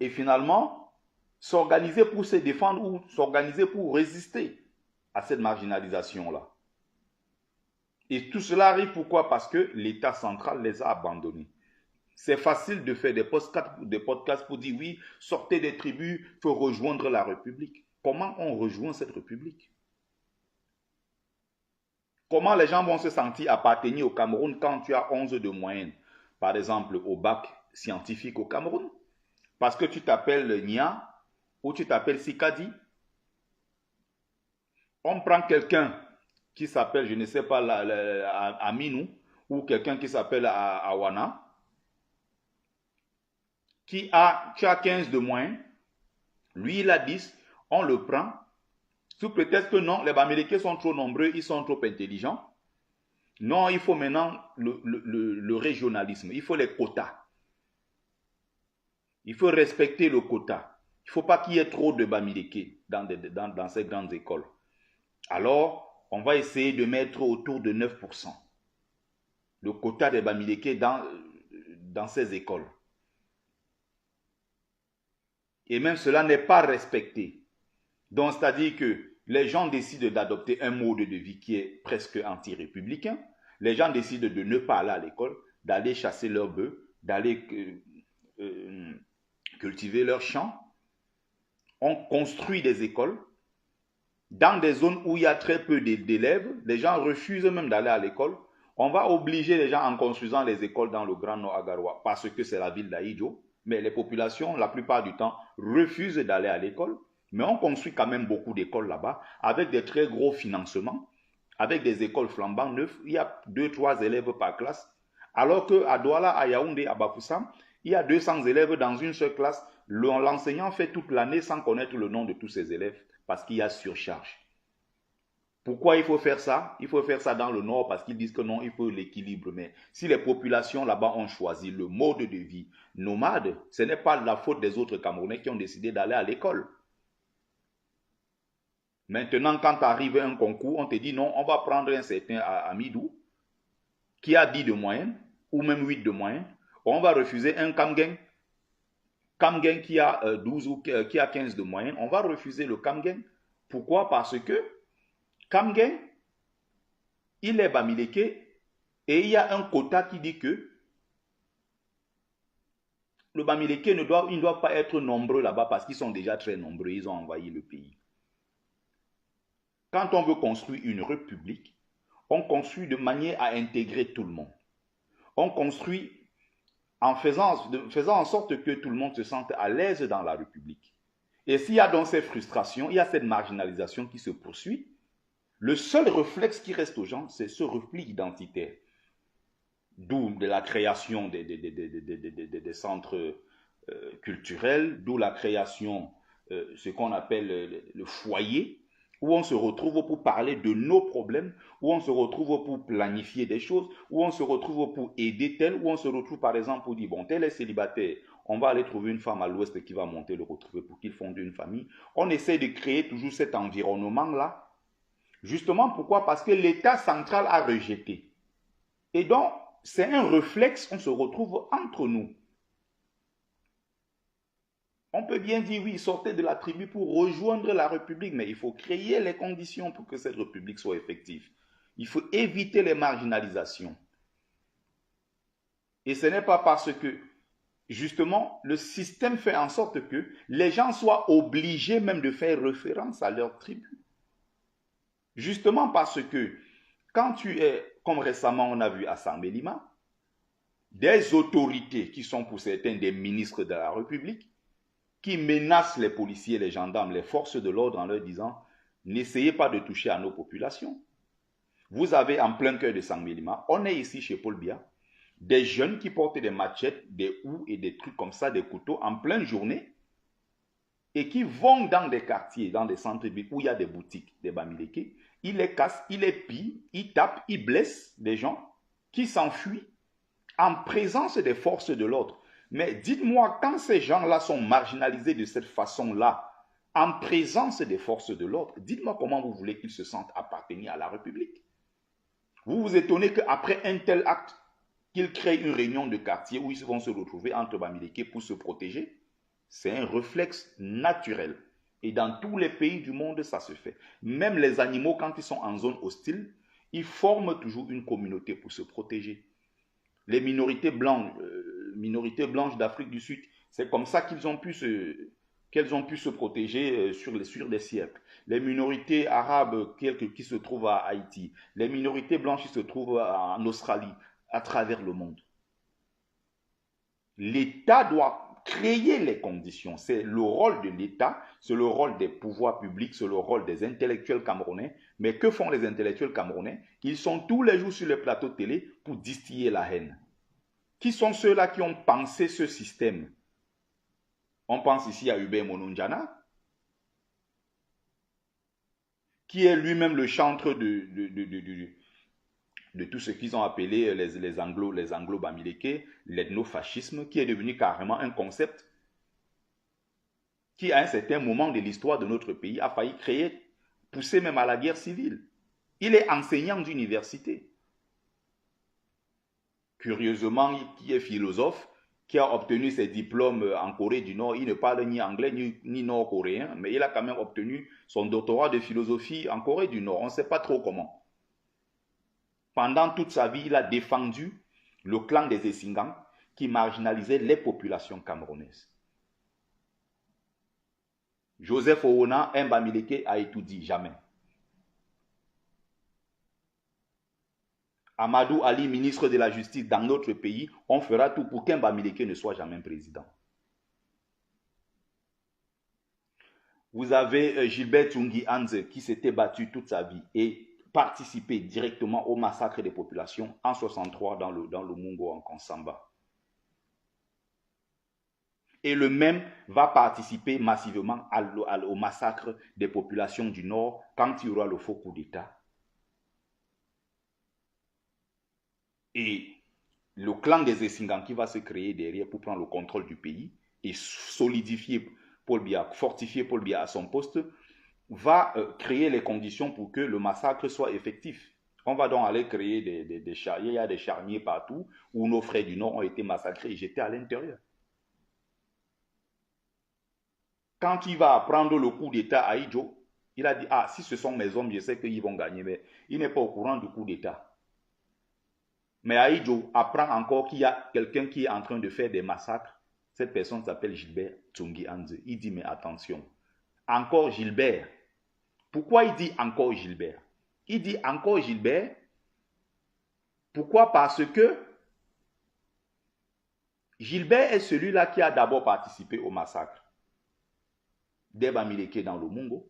et finalement s'organiser pour se défendre ou s'organiser pour résister à cette marginalisation-là. Et tout cela arrive pourquoi? Parce que l'État central les a abandonnés. C'est facile de faire des podcasts pour dire oui, sortez des tribus, il faut rejoindre la République. Comment on rejoint cette République? Comment les gens vont se sentir appartenir au Cameroun quand tu as 11 de moyenne, par exemple au bac scientifique au Cameroun? Parce que tu t'appelles Nia ou tu t'appelles Sikadi. On prend quelqu'un qui s'appelle, je ne sais pas, Aminou, ou quelqu'un qui s'appelle Awana, qui a 15 de moyenne, lui il a 10, on le prend, sous prétexte que non, les Bamileke sont trop nombreux, ils sont trop intelligents. Non, il faut maintenant le régionalisme, il faut les quotas. Il faut respecter le quota. Il ne faut pas qu'il y ait trop de Bamileke dans ces grandes écoles. Alors, on va essayer de mettre autour de 9% le quota des Bamileke dans ces écoles. Et même cela n'est pas respecté. Donc, c'est-à-dire que les gens décident d'adopter un mode de vie qui est presque anti-républicain. Les gens décident de ne pas aller à l'école, d'aller chasser leurs bœufs, d'aller cultiver leurs champs. On construit des écoles. Dans des zones où il y a très peu d'élèves, les gens refusent même d'aller à l'école. On va obliger les gens en construisant les écoles dans le Grand Nord Agarois parce que c'est la ville d'Aïdjo. Mais les populations, la plupart du temps, refusent d'aller à l'école. Mais on construit quand même beaucoup d'écoles là-bas avec des très gros financements, avec des écoles flambant neuves. Il y a 2-3 élèves par classe. Alors qu'à Douala, à Yaoundé, à Bafoussam, il y a 200 élèves dans une seule classe. L'enseignant fait toute l'année sans connaître le nom de tous ses élèves parce qu'il y a surcharge. Pourquoi il faut faire ça? Il faut faire ça dans le nord parce qu'ils disent que non, il faut l'équilibre. Mais si les populations là-bas ont choisi le mode de vie nomade, ce n'est pas la faute des autres Camerounais qui ont décidé d'aller à l'école. Maintenant, quand arrive un concours, on te dit non, on va prendre un certain Amidou qui a 10 de moyenne ou même 8 de moyenne. On va refuser un Kamgen qui a 12 ou qui a 15 de moyenne. On va refuser le Kamgen. Pourquoi? Parce que Kamgen, il est Bamileke et il y a un quota qui dit que le Bamileke ne doit pas être nombreux là-bas parce qu'ils sont déjà très nombreux, ils ont envahi le pays. Quand on veut construire une république, on construit de manière à intégrer tout le monde. On construit en faisant en sorte que tout le monde se sente à l'aise dans la république. Et s'il y a donc ces frustrations, il y a cette marginalisation qui se poursuit, le seul réflexe qui reste aux gens, c'est ce repli identitaire. D'où de la création des centres culturels, d'où la création, ce qu'on appelle le foyer, où on se retrouve pour parler de nos problèmes, où on se retrouve pour planifier des choses, où on se retrouve pour aider tel, où on se retrouve par exemple pour dire, bon, tel est célibataire, on va aller trouver une femme à l'ouest qui va monter le retrouver pour qu'il fonde une famille. On essaie de créer toujours cet environnement-là. Justement, pourquoi? Parce que l'État central a rejeté. Et donc, c'est un réflexe, on se retrouve entre nous. On peut bien dire, oui, sortez de la tribu pour rejoindre la République, mais il faut créer les conditions pour que cette République soit effective. Il faut éviter les marginalisations. Et ce n'est pas parce que, justement, le système fait en sorte que les gens soient obligés même de faire référence à leur tribu. Justement parce que, quand tu es, comme récemment on a vu à Sambelima, des autorités qui sont pour certains des ministres de la République, qui menacent les policiers, les gendarmes, les forces de l'ordre en leur disant « N'essayez pas de toucher à nos populations ». Vous avez en plein cœur de Sambelima, on est ici chez Paul Biya, des jeunes qui portent des machettes, des houes et des trucs comme ça, des couteaux en pleine journée et qui vont dans des quartiers, dans des centres-villes où il y a des boutiques, des Bamileke, ils les cassent, ils les pillent, ils tapent, ils blessent des gens qui s'enfuient en présence des forces de l'ordre. Mais dites-moi, quand ces gens-là sont marginalisés de cette façon-là, en présence des forces de l'ordre, dites-moi comment vous voulez qu'ils se sentent appartenir à la République. Vous vous étonnez qu'après un tel acte, qu'ils créent une réunion de quartier où ils vont se retrouver entre Bamileke pour se protéger. C'est un réflexe naturel. Et dans tous les pays du monde, ça se fait. Même les animaux, quand ils sont en zone hostile, ils forment toujours une communauté pour se protéger. Les minorités blanches, minorités blanches d'Afrique du Sud. C'est comme ça qu'elles ont pu se protéger sur des siècles. Les minorités arabes qui se trouvent à Haïti, les minorités blanches qui se trouvent en Australie, à travers le monde. L'État doit créer les conditions. C'est le rôle de l'État, c'est le rôle des pouvoirs publics, c'est le rôle des intellectuels camerounais. Mais que font les intellectuels camerounais? Ils sont tous les jours sur les plateaux de télé pour distiller la haine. Qui sont ceux-là qui ont pensé ce système? On pense ici à Hubert Mononjana, qui est lui-même le chantre de tout ce qu'ils ont appelé les anglo-bamileke, l'ethnofascisme, qui est devenu carrément un concept qui, à un certain moment de l'histoire de notre pays, a failli pousser même à la guerre civile. Il est enseignant d'université. Curieusement, qui est philosophe, qui a obtenu ses diplômes en Corée du Nord. Il ne parle ni anglais ni nord-coréen, mais il a quand même obtenu son doctorat de philosophie en Corée du Nord. On ne sait pas trop comment. Pendant toute sa vie, il a défendu le clan des Essingans qui marginalisait les populations camerounaises. Joseph Owona, un Bamileke, a étudié jamais. Amadou Ali, ministre de la Justice dans notre pays, on fera tout pour qu'un Bamileke ne soit jamais président. Vous avez Gilbert Tsungi Anze qui s'était battu toute sa vie et participé directement au massacre des populations en 63 dans le Mungo en Konsamba. Et le même va participer massivement au massacre des populations du Nord quand il y aura le faux coup d'État. Et le clan des Essingans qui va se créer derrière pour prendre le contrôle du pays et solidifier Paul Biya, fortifier Paul Biya à son poste, va créer les conditions pour que le massacre soit effectif. On va donc aller créer des charniers, il y a des charniers partout où nos frères du Nord ont été massacrés et jetés à l'intérieur. Quand il va prendre le coup d'État à Idjo, il a dit, ah, si ce sont mes hommes, je sais qu'ils vont gagner, mais il n'est pas au courant du coup d'État. Mais Aïdjo apprend encore qu'il y a quelqu'un qui est en train de faire des massacres. Cette personne s'appelle Gilbert Tsungi Anze. Il dit, mais attention, encore Gilbert. Pourquoi il dit encore Gilbert? Il dit encore Gilbert. Pourquoi? Parce que Gilbert est celui-là qui a d'abord participé au massacre des Bamileke dans le Mungo.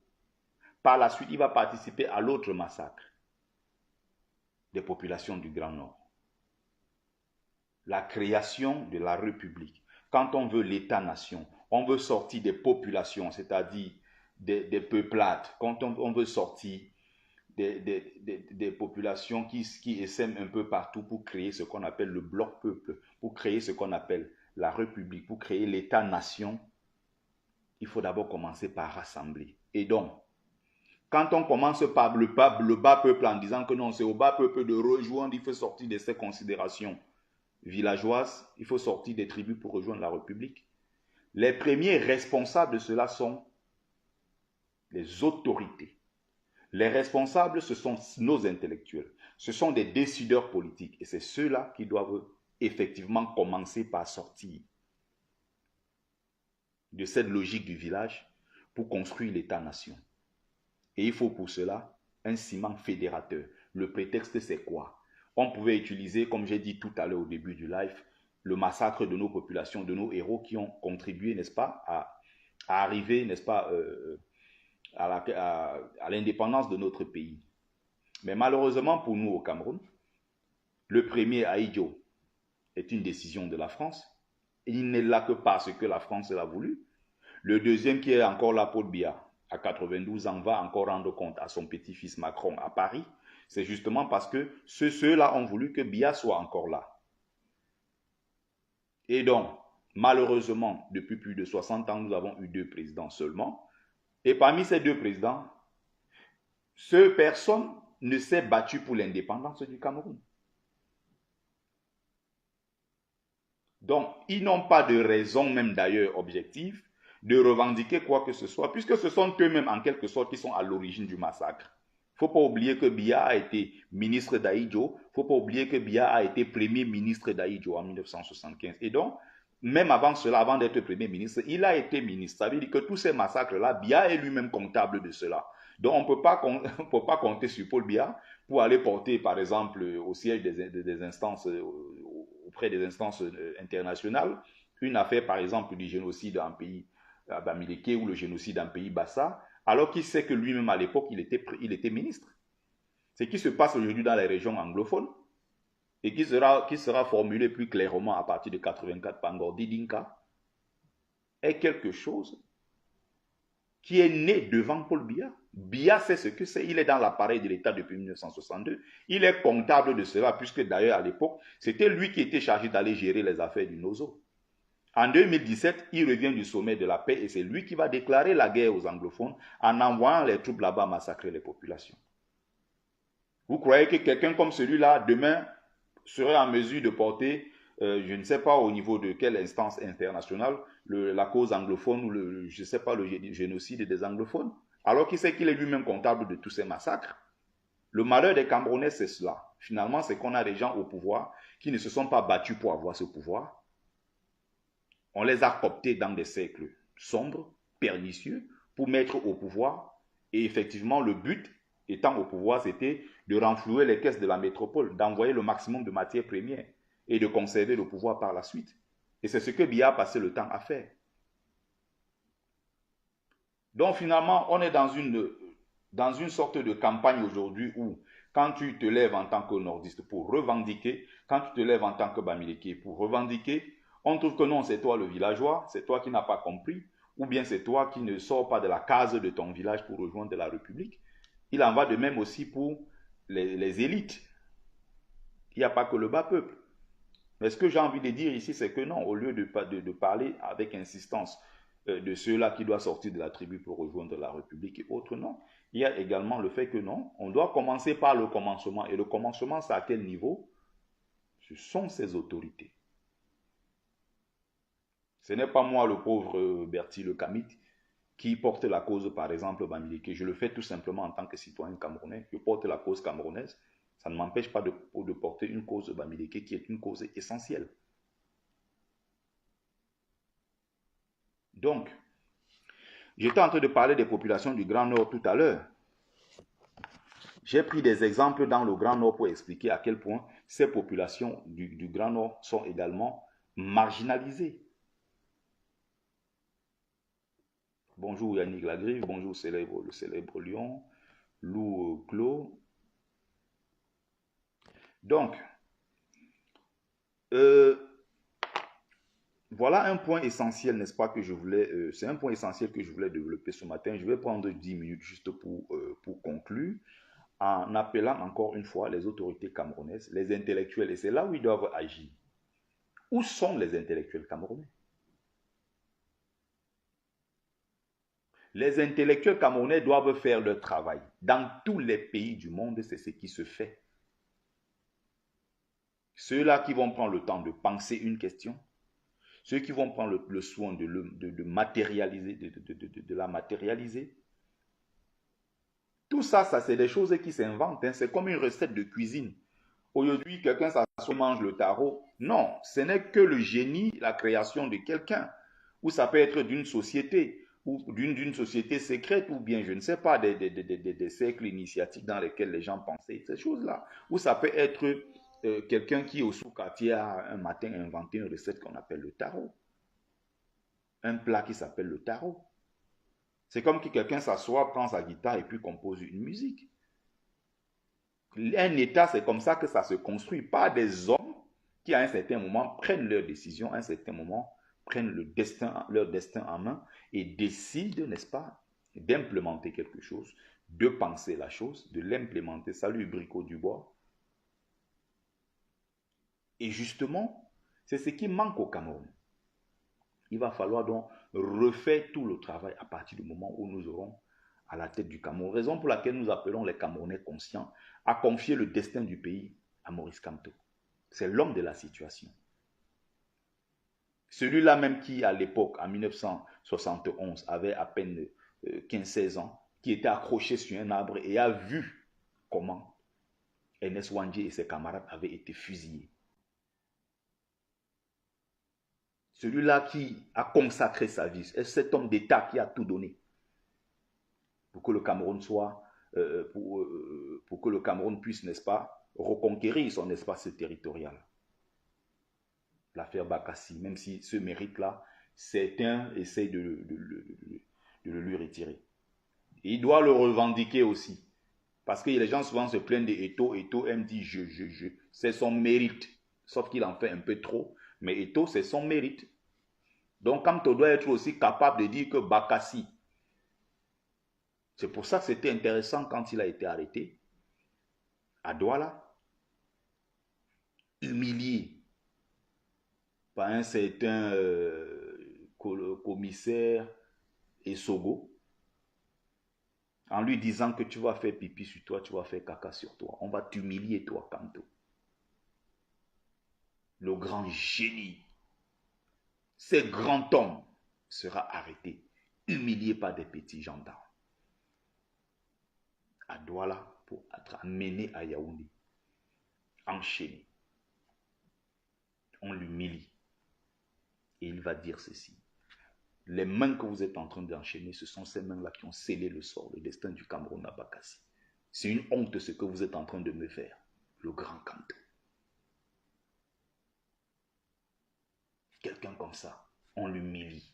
Par la suite, il va participer à l'autre massacre des populations du Grand Nord. La création de la République. Quand on veut l'État-nation, on veut sortir des populations, c'est-à-dire des peuplades. Quand on veut sortir des populations qui essaiment un peu partout pour créer ce qu'on appelle le bloc peuple, pour créer ce qu'on appelle la République, pour créer l'État-nation, il faut d'abord commencer par rassembler. Et donc, quand on commence par le bas peuple en disant que non, c'est au bas peuple de rejoindre, il faut sortir de ces considérations villageoises, il faut sortir des tribus pour rejoindre la République. Les premiers responsables de cela sont les autorités. Les responsables, ce sont nos intellectuels. Ce sont des décideurs politiques. Et c'est ceux-là qui doivent effectivement commencer par sortir de cette logique du village pour construire l'État-nation. Et il faut pour cela un ciment fédérateur. Le prétexte, c'est quoi? On pouvait utiliser, comme j'ai dit tout à l'heure au début du live, le massacre de nos populations, de nos héros qui ont contribué, n'est-ce pas, à arriver, n'est-ce pas, à l'indépendance de notre pays. Mais malheureusement pour nous au Cameroun, le premier Aïdjo est une décision de la France. Il n'est là que parce que la France l'a voulu. Le deuxième qui est encore là, Paul Biya, à 92 ans, va encore rendre compte à son petit-fils Macron à Paris. C'est justement parce que ceux-là ont voulu que Biya soit encore là. Et donc, malheureusement, depuis plus de 60 ans, nous avons eu 2 présidents seulement. Et parmi ces 2 présidents, personne ne s'est battu pour l'indépendance du Cameroun. Donc, ils n'ont pas de raison, même d'ailleurs objective, de revendiquer quoi que ce soit, puisque ce sont eux-mêmes en quelque sorte qui sont à l'origine du massacre. faut pas oublier que Biya a été ministre d'Aïdjo. Faut pas oublier que Biya a été premier ministre d'Aïdjo en 1975. Et donc, même avant cela, avant d'être premier ministre, il a été ministre. Ça veut dire que tous ces massacres-là, Biya est lui-même comptable de cela. Donc, on ne peut pas compter sur Paul Biya pour aller porter, par exemple, au siège des instances, auprès des instances internationales, une affaire, par exemple, du génocide en pays Bamileke ou le génocide en pays Bassa, alors qu'il sait que lui-même, à l'époque, il était ministre. Ce qui se passe aujourd'hui dans les régions anglophones et qui sera formulé plus clairement à partir de 84 par Ngordi Dinka est quelque chose qui est né devant Paul Biya. Biya sait ce que c'est. Il est dans l'appareil de l'État depuis 1962. Il est comptable de cela, puisque d'ailleurs, à l'époque, c'était lui qui était chargé d'aller gérer les affaires du Nozo. En 2017, il revient du sommet de la paix et c'est lui qui va déclarer la guerre aux anglophones en envoyant les troupes là-bas massacrer les populations. Vous croyez que quelqu'un comme celui-là, demain, serait en mesure de porter, je ne sais pas au niveau de quelle instance internationale, la cause anglophone ou je ne sais pas, le génocide des anglophones, alors qu'il sait qu'il est lui-même comptable de tous ces massacres? Le malheur des Camerounais, c'est cela. Finalement, c'est qu'on a des gens au pouvoir qui ne se sont pas battus pour avoir ce pouvoir. On les a cooptés dans des cercles sombres, pernicieux, pour mettre au pouvoir. Et effectivement, le but, étant au pouvoir, c'était de renflouer les caisses de la métropole, d'envoyer le maximum de matières premières et de conserver le pouvoir par la suite. Et c'est ce que Biya a passé le temps à faire. Donc finalement, on est dans une sorte de campagne aujourd'hui où, quand tu te lèves en tant que nordiste pour revendiquer, quand tu te lèves en tant que Bamileke pour revendiquer, on trouve que non, c'est toi le villageois, c'est toi qui n'as pas compris, ou bien c'est toi qui ne sors pas de la case de ton village pour rejoindre la République. Il en va de même aussi pour les élites. Il n'y a pas que le bas peuple. Mais ce que j'ai envie de dire ici, c'est que non, au lieu de parler avec insistance de ceux-là qui doivent sortir de la tribu pour rejoindre la République et autres, non. Il y a également le fait que non, on doit commencer par le commencement. Et le commencement, c'est à quel niveau? Ce sont ces autorités. Ce n'est pas moi, le pauvre Bertie Le Camit, qui porte la cause, par exemple, Bamileke. Je le fais tout simplement en tant que citoyen camerounais. Je porte la cause camerounaise. Ça ne m'empêche pas de porter une cause Bamileke qui est une cause essentielle. Donc, j'étais en train de parler des populations du Grand Nord tout à l'heure. J'ai pris des exemples dans le Grand Nord pour expliquer à quel point ces populations du Grand Nord sont également marginalisées. Bonjour Yannick Lagrive, bonjour le célèbre lion, Lou Clos. Donc, voilà un point essentiel, n'est-ce pas, que je voulais, c'est un point essentiel que je voulais développer ce matin. Je vais prendre 10 minutes juste pour conclure, en appelant encore une fois les autorités camerounaises, les intellectuels, et c'est là où ils doivent agir. Où sont les intellectuels camerounais? Les intellectuels camerounais doivent faire leur travail. Dans tous les pays du monde, c'est ce qui se fait. Ceux-là qui vont prendre le temps de penser une question, ceux qui vont prendre le soin de matérialiser, de la matérialiser. Tout ça, c'est des choses qui s'inventent. Hein. C'est comme une recette de cuisine. Aujourd'hui, quelqu'un s'assoit et mange le tarot. Non, ce n'est que le génie, la création de quelqu'un. Ou ça peut être d'une société, ou d'une société secrète, ou bien, je ne sais pas, des cercles initiatiques dans lesquels les gens pensaient ces choses-là. Ou ça peut être quelqu'un qui, au sous-quartier, a un matin inventé une recette qu'on appelle le tarot. Un plat qui s'appelle le tarot. C'est comme que quelqu'un s'assoit, prend sa guitare et puis compose une musique. Un État, c'est comme ça que ça se construit, pas des hommes qui, à un certain moment, prennent leurs décisions, à un certain moment, prennent leur destin en main et décident, n'est-ce pas, d'implémenter quelque chose, de penser la chose, de l'implémenter. Salut Brico Dubois. Et justement, c'est ce qui manque au Cameroun. Il va falloir donc refaire tout le travail à partir du moment où nous aurons à la tête du Cameroun. Raison pour laquelle nous appelons les Camerounais conscients à confier le destin du pays à Maurice Kamto. C'est l'homme de la situation. Celui-là même qui, à l'époque, en 1971, avait à peine 15-16 ans, qui était accroché sur un arbre et a vu comment Ernest Wandje et ses camarades avaient été fusillés. Celui-là qui a consacré sa vie, est cet homme d'État qui a tout donné pour que le Cameroun soit, pour que le Cameroun puisse, n'est-ce pas, reconquérir son espace territorial. L'affaire Bakassi, même si ce mérite-là, certains essayent de le lui retirer. Et il doit le revendiquer aussi. Parce que les gens souvent se plaignent d'Eto. Eto aime dire je. C'est son mérite. Sauf qu'il en fait un peu trop. Mais Eto, c'est son mérite. Donc, Kamto doit être aussi capable de dire que Bakassi. C'est pour ça que c'était intéressant quand il a été arrêté à Douala, humilié par un certain commissaire Essogo, en lui disant que tu vas faire pipi sur toi, tu vas faire caca sur toi. On va t'humilier, toi, Kamto. Le grand génie, ce grand homme sera arrêté, humilié par des petits gendarmes. À Douala, pour être amené à Yaoundé, enchaîné. On l'humilie. Et il va dire ceci. Les mains que vous êtes en train d'enchaîner, ce sont ces mains-là qui ont scellé le sort, le destin du Cameroun à Bakassi. C'est une honte ce que vous êtes en train de me faire, le grand Kamto. Quelqu'un comme ça, on l'humilie.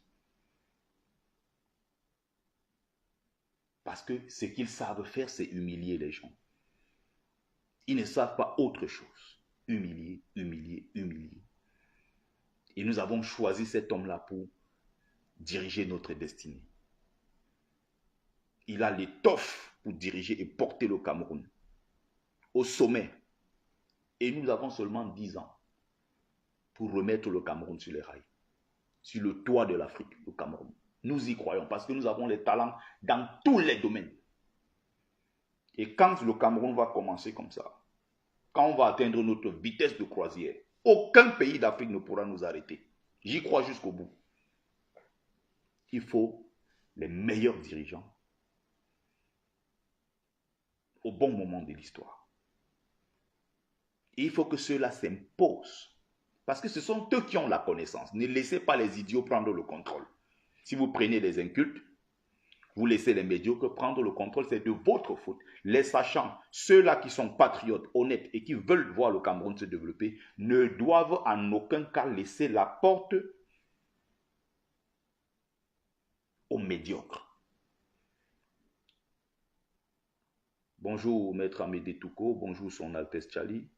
Parce que ce qu'ils savent faire, c'est humilier les gens. Ils ne savent pas autre chose. Humilier, humilier, humilier. Et nous avons choisi cet homme-là pour diriger notre destinée. Il a l'étoffe pour diriger et porter le Cameroun au sommet. Et nous avons seulement 10 ans pour remettre le Cameroun sur les rails, sur le toit de l'Afrique, le Cameroun. Nous y croyons parce que nous avons les talents dans tous les domaines. Et quand le Cameroun va commencer comme ça, quand on va atteindre notre vitesse de croisière, aucun pays d'Afrique ne pourra nous arrêter. J'y crois jusqu'au bout. Il faut les meilleurs dirigeants au bon moment de l'histoire. Et il faut que ceux-là s'imposent. Parce que ce sont eux qui ont la connaissance. Ne laissez pas les idiots prendre le contrôle. Si vous prenez les incultes, vous laissez les médiocres prendre le contrôle, c'est de votre faute. Les sachants, ceux-là qui sont patriotes, honnêtes et qui veulent voir le Cameroun se développer, ne doivent en aucun cas laisser la porte aux médiocres. Bonjour Maître Amédée Touko, bonjour Son Altesse Tchali,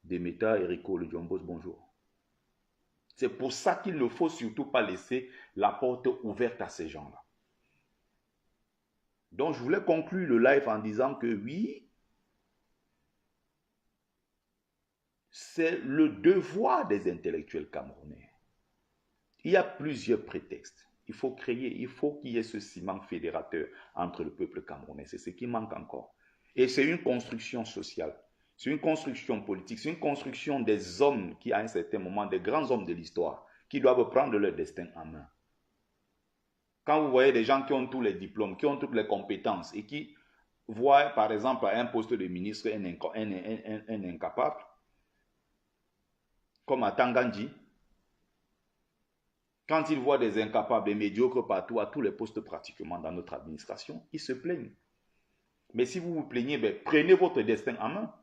Demeta, Eriko Le Djombos, bonjour. C'est pour ça qu'il ne faut surtout pas laisser la porte ouverte à ces gens-là. Donc je voulais conclure le live en disant que oui, c'est le devoir des intellectuels camerounais. Il y a plusieurs prétextes. Il faut qu'il y ait ce ciment fédérateur entre le peuple camerounais. C'est ce qui manque encore. Et c'est une construction sociale. C'est une construction politique. C'est une construction des hommes qui, à un certain moment, des grands hommes de l'histoire, qui doivent prendre leur destin en main. Quand vous voyez des gens qui ont tous les diplômes, qui ont toutes les compétences et qui voient, par exemple, à un poste de ministre un incapable, comme à Tangandji, quand ils voient des incapables et médiocres partout, à tous les postes pratiquement dans notre administration, ils se plaignent. Mais si vous vous plaignez, prenez votre destin en main.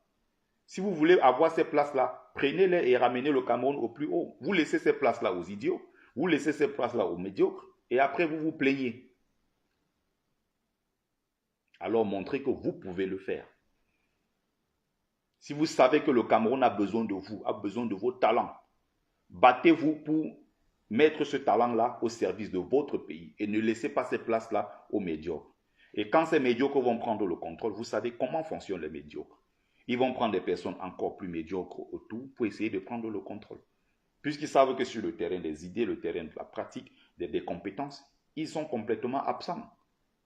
Si vous voulez avoir ces places-là, prenez-les et ramenez le Cameroun au plus haut. Vous laissez ces places-là aux idiots, vous laissez ces places-là aux médiocres, et après vous vous plaignez. Alors montrez que vous pouvez le faire. Si vous savez que le Cameroun a besoin de vous, a besoin de vos talents, battez-vous pour mettre ce talent-là au service de votre pays et ne laissez pas ces places-là aux médiocres. Et quand ces médiocres vont prendre le contrôle, vous savez comment fonctionnent les médiocres. Ils vont prendre des personnes encore plus médiocres autour pour essayer de prendre le contrôle. Puisqu'ils savent que sur le terrain des idées, le terrain de la pratique, des compétences, ils sont complètement absents.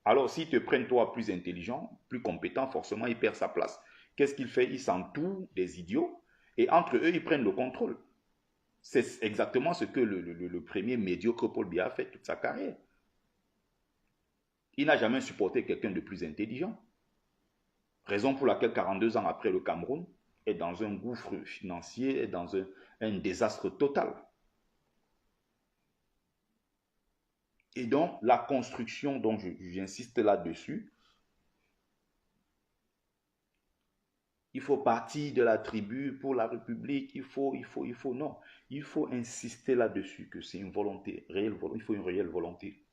Alors s'ils te prennent toi plus intelligent, plus compétent, forcément il perd sa place. Qu'est-ce qu'il fait? Il s'entoure des idiots et entre eux, ils prennent le contrôle. C'est exactement ce que le premier médiocre Paul Biya a fait toute sa carrière. Il n'a jamais supporté quelqu'un de plus intelligent. Raison pour laquelle 42 ans après, le Cameroun est dans un gouffre financier, est dans un désastre total. Et donc, la construction dont j'insiste là-dessus, il faut partir de la tribu pour la République, non. Il faut insister là-dessus que c'est une volonté réelle, il faut une réelle volonté,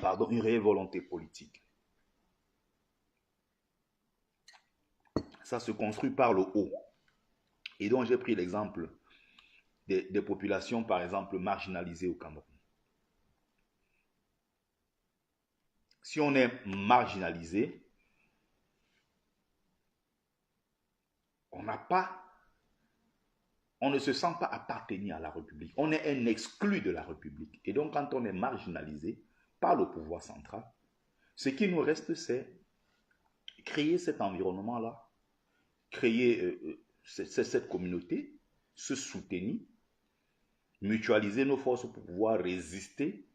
pardon, une réelle volonté politique. Ça se construit par le haut. Et donc, j'ai pris l'exemple des populations, par exemple, marginalisées au Cameroun. Si on est marginalisé, on ne se sent pas appartenir à la République. On est un exclu de la République. Et donc, quand on est marginalisé par le pouvoir central, ce qui nous reste, c'est créer cet environnement-là, créer cette communauté, se soutenir, mutualiser nos forces pour pouvoir résister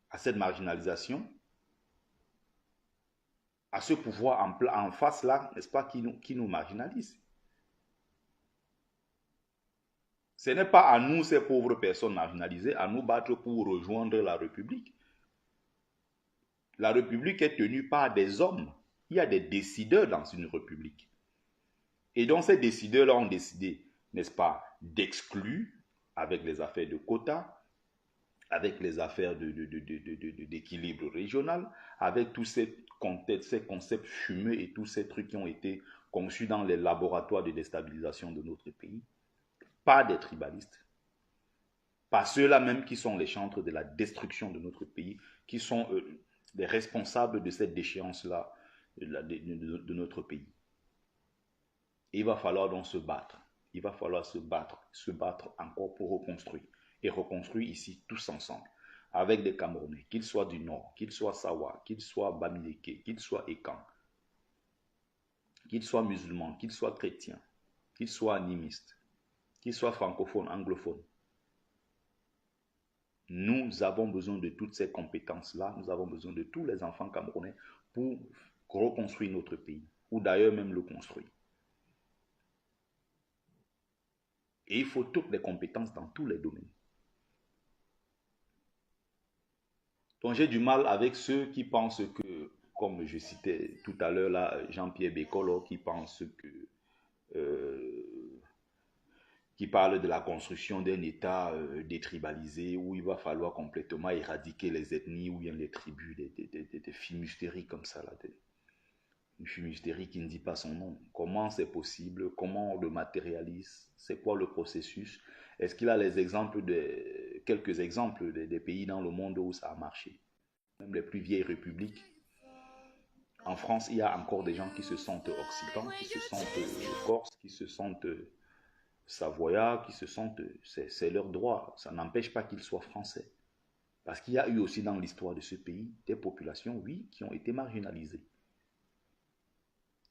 à cette marginalisation, à ce pouvoir en face là, n'est-ce pas, qui nous marginalise. Ce n'est pas à nous, ces pauvres personnes marginalisées, à nous battre pour rejoindre la République. La République est tenue par des hommes. Il y a des décideurs dans une République. Et donc ces décideurs-là ont décidé, n'est-ce pas, d'exclure avec les affaires de quotas, avec les affaires d'équilibre régional, avec tous ces concepts fumeux et tous ces trucs qui ont été conçus dans les laboratoires de déstabilisation de notre pays, pas des tribalistes, pas ceux-là même qui sont les chantres de la destruction de notre pays, qui sont les responsables de cette déchéance-là de notre pays. Et il va falloir donc se battre. Il va falloir se battre encore pour reconstruire. Et reconstruire ici tous ensemble, avec des Camerounais, qu'ils soient du Nord, qu'ils soient Sawa, qu'ils soient Bamileke, qu'ils soient Ekan, qu'ils soient musulmans, qu'ils soient chrétiens, qu'ils soient animistes, qu'ils soient francophones, anglophones. Nous avons besoin de toutes ces compétences-là, nous avons besoin de tous les enfants camerounais pour reconstruire notre pays, ou d'ailleurs même le construire. Et il faut toutes les compétences dans tous les domaines. Donc j'ai du mal avec ceux qui pensent que, comme je citais tout à l'heure là, Jean-Pierre Bécolo, qui pense qui parle de la construction d'un État détribalisé où il va falloir complètement éradiquer les ethnies, où il y a les tribus, des films comme ça là, une fumisterie qui ne dit pas son nom. Comment c'est possible? Comment on le matérialise? C'est quoi le processus? Est-ce qu'il a quelques exemples des pays dans le monde où ça a marché? Même les plus vieilles républiques. En France, il y a encore des gens qui se sentent occitans, qui se sentent corses, qui se sentent savoyards, qui se sentent... C'est leur droit. Ça n'empêche pas qu'ils soient français. Parce qu'il y a eu aussi dans l'histoire de ce pays des populations, oui, qui ont été marginalisées.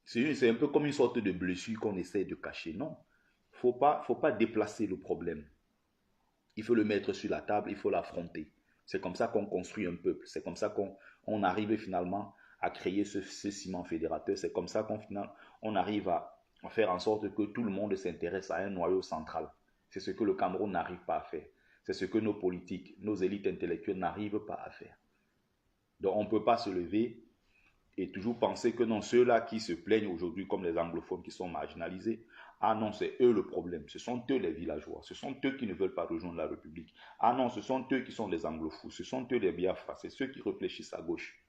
C'est un peu comme une sorte de blessure qu'on essaie de cacher. Non, faut pas déplacer le problème. Il faut le mettre sur la table, il faut l'affronter. C'est comme ça qu'on construit un peuple. C'est comme ça qu'on arrive finalement à créer ce ciment fédérateur. C'est comme ça qu'on arrive à faire en sorte que tout le monde s'intéresse à un noyau central. C'est ce que le Cameroun n'arrive pas à faire. C'est ce que nos politiques, nos élites intellectuelles n'arrivent pas à faire. Donc on ne peut pas se lever et toujours penser que non, ceux-là qui se plaignent aujourd'hui comme les anglophones qui sont marginalisés, ah non, c'est eux le problème, ce sont eux les villageois, ce sont eux qui ne veulent pas rejoindre la République. Ah non, ce sont eux qui sont les anglophones, ce sont eux les Biafra, c'est ceux qui réfléchissent à gauche.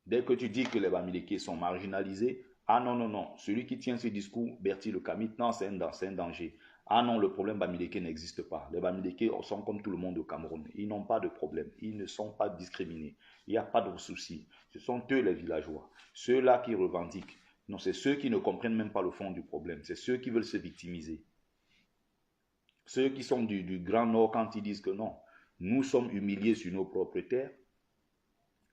Dès que tu dis que les Bamileke sont marginalisés, ah non, non, non, celui qui tient ce discours, Bertie le Camit, non, c'est un danger. Ah non, le problème Bamileke n'existe pas. Les Bamileke sont comme tout le monde au Cameroun. Ils n'ont pas de problème. Ils ne sont pas discriminés. Il n'y a pas de souci. Ce sont eux les villageois. Ceux-là qui revendiquent. Non, c'est ceux qui ne comprennent même pas le fond du problème. C'est ceux qui veulent se victimiser. Ceux qui sont du Grand Nord, quand ils disent que non, nous sommes humiliés sur nos propres terres.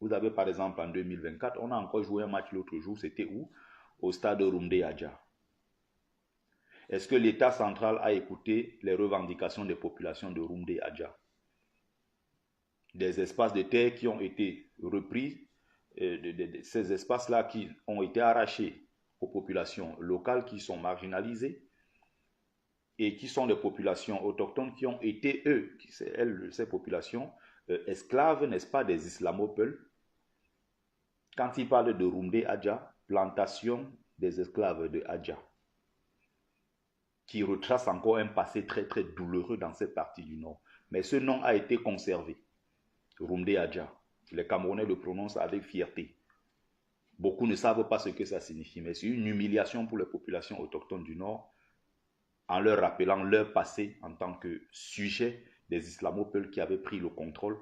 Vous avez par exemple en 2024, on a encore joué un match l'autre jour. C'était où? Au stade Rumde Adja. Est-ce que l'État central a écouté les revendications des populations de Rumde Adja? Des espaces de terre qui ont été repris ces espaces-là qui ont été arrachés aux populations locales qui sont marginalisées et qui sont des populations autochtones qui ont été, eux, ces populations esclaves, n'est-ce pas, des islamopeuls. Quand ils parlent de Rumde Adja, plantation des esclaves de Adja, qui retrace encore un passé très très douloureux dans cette partie du Nord. Mais ce nom a été conservé, Rumde Adja. Les Camerounais le prononcent avec fierté. Beaucoup ne savent pas ce que ça signifie, mais c'est une humiliation pour les populations autochtones du Nord en leur rappelant leur passé en tant que sujet des islamopeuls qui avaient pris le contrôle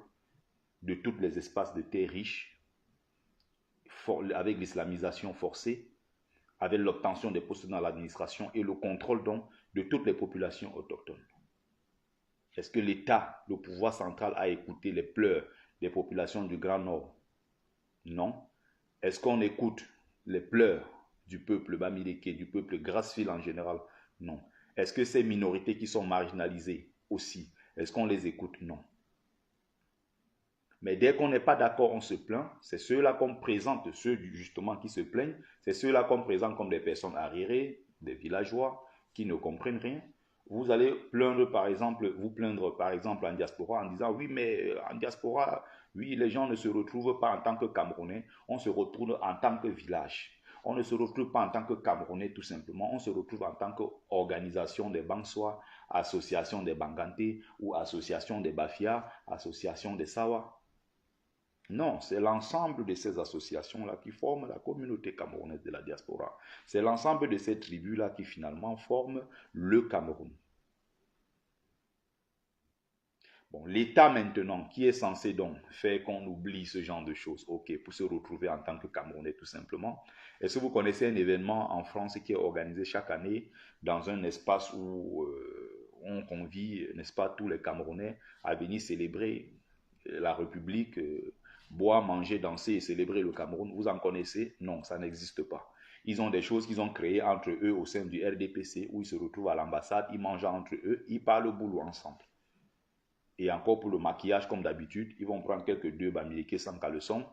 de tous les espaces de terre riches, avec l'islamisation forcée, avec l'obtention des postes dans l'administration et le contrôle donc de toutes les populations autochtones. Est-ce que l'État, le pouvoir central, a écouté les pleurs des populations du Grand Nord? Non. Est-ce qu'on écoute les pleurs du peuple bamileke, du peuple Grassfield en général? Non. Est-ce que ces minorités qui sont marginalisées aussi, est-ce qu'on les écoute? Non. Mais dès qu'on n'est pas d'accord, on se plaint. C'est ceux-là qu'on présente, ceux justement qui se plaignent, c'est ceux-là qu'on présente comme des personnes arriérées, des villageois qui ne comprennent rien. Vous allez plaindre par exemple, en diaspora en disant oui, mais en diaspora, oui, les gens ne se retrouvent pas en tant que Camerounais, on se retrouve en tant que village. On ne se retrouve pas en tant que Camerounais tout simplement, on se retrouve en tant qu'organisation des Bangsois, association des Banganté ou association des Bafia, association des Sawa. Non, c'est l'ensemble de ces associations-là qui forment la communauté camerounaise de la diaspora. C'est l'ensemble de ces tribus-là qui finalement forment le Cameroun. Bon, l'État maintenant, qui est censé donc faire qu'on oublie ce genre de choses, ok, pour se retrouver en tant que Camerounais tout simplement. Est-ce que vous connaissez un événement en France qui est organisé chaque année dans un espace où on convie, n'est-ce pas, tous les Camerounais à venir célébrer la République, boire, manger, danser et célébrer le Cameroun? Vous en connaissez? Non, ça n'existe pas. Ils ont des choses qu'ils ont créées entre eux au sein du RDPC où ils se retrouvent à l'ambassade, ils mangent entre eux, ils parlent boulot ensemble. Et encore pour le maquillage, comme d'habitude, ils vont prendre quelques deux bamileke sans caleçon,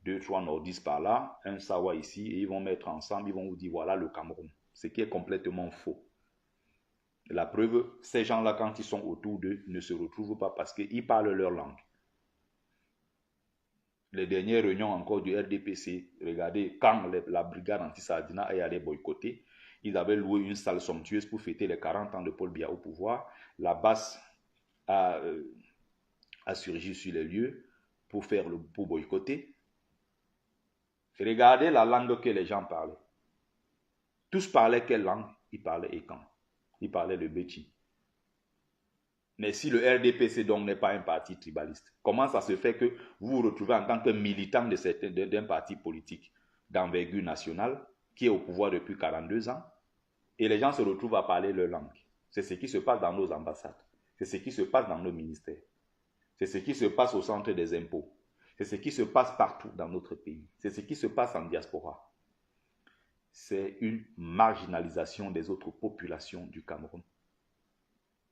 deux, trois nordistes par là, un sawa ici, et ils vont mettre ensemble, ils vont vous dire voilà le Cameroun. Ce qui est complètement faux. La preuve, ces gens-là, quand ils sont autour d'eux, ne se retrouvent pas parce qu'ils parlent leur langue. Les dernières réunions encore du RDPC, regardez, quand la brigade anti-Sardina est allée boycotter, ils avaient loué une salle somptueuse pour fêter les 40 ans de Paul Biya au pouvoir. La base a surgi sur les lieux pour boycotter. Regardez la langue que les gens parlaient. Tous parlaient quelle langue? Ils parlaient Ekan. Ils parlaient le Bechi. Mais si le RDPC donc n'est pas un parti tribaliste, comment ça se fait que vous vous retrouvez en tant que militant d'un parti politique d'envergure nationale qui est au pouvoir depuis 42 ans et les gens se retrouvent à parler leur langue? C'est ce qui se passe dans nos ambassades. C'est ce qui se passe dans nos ministères. C'est ce qui se passe au centre des impôts. C'est ce qui se passe partout dans notre pays. C'est ce qui se passe en diaspora. C'est une marginalisation des autres populations du Cameroun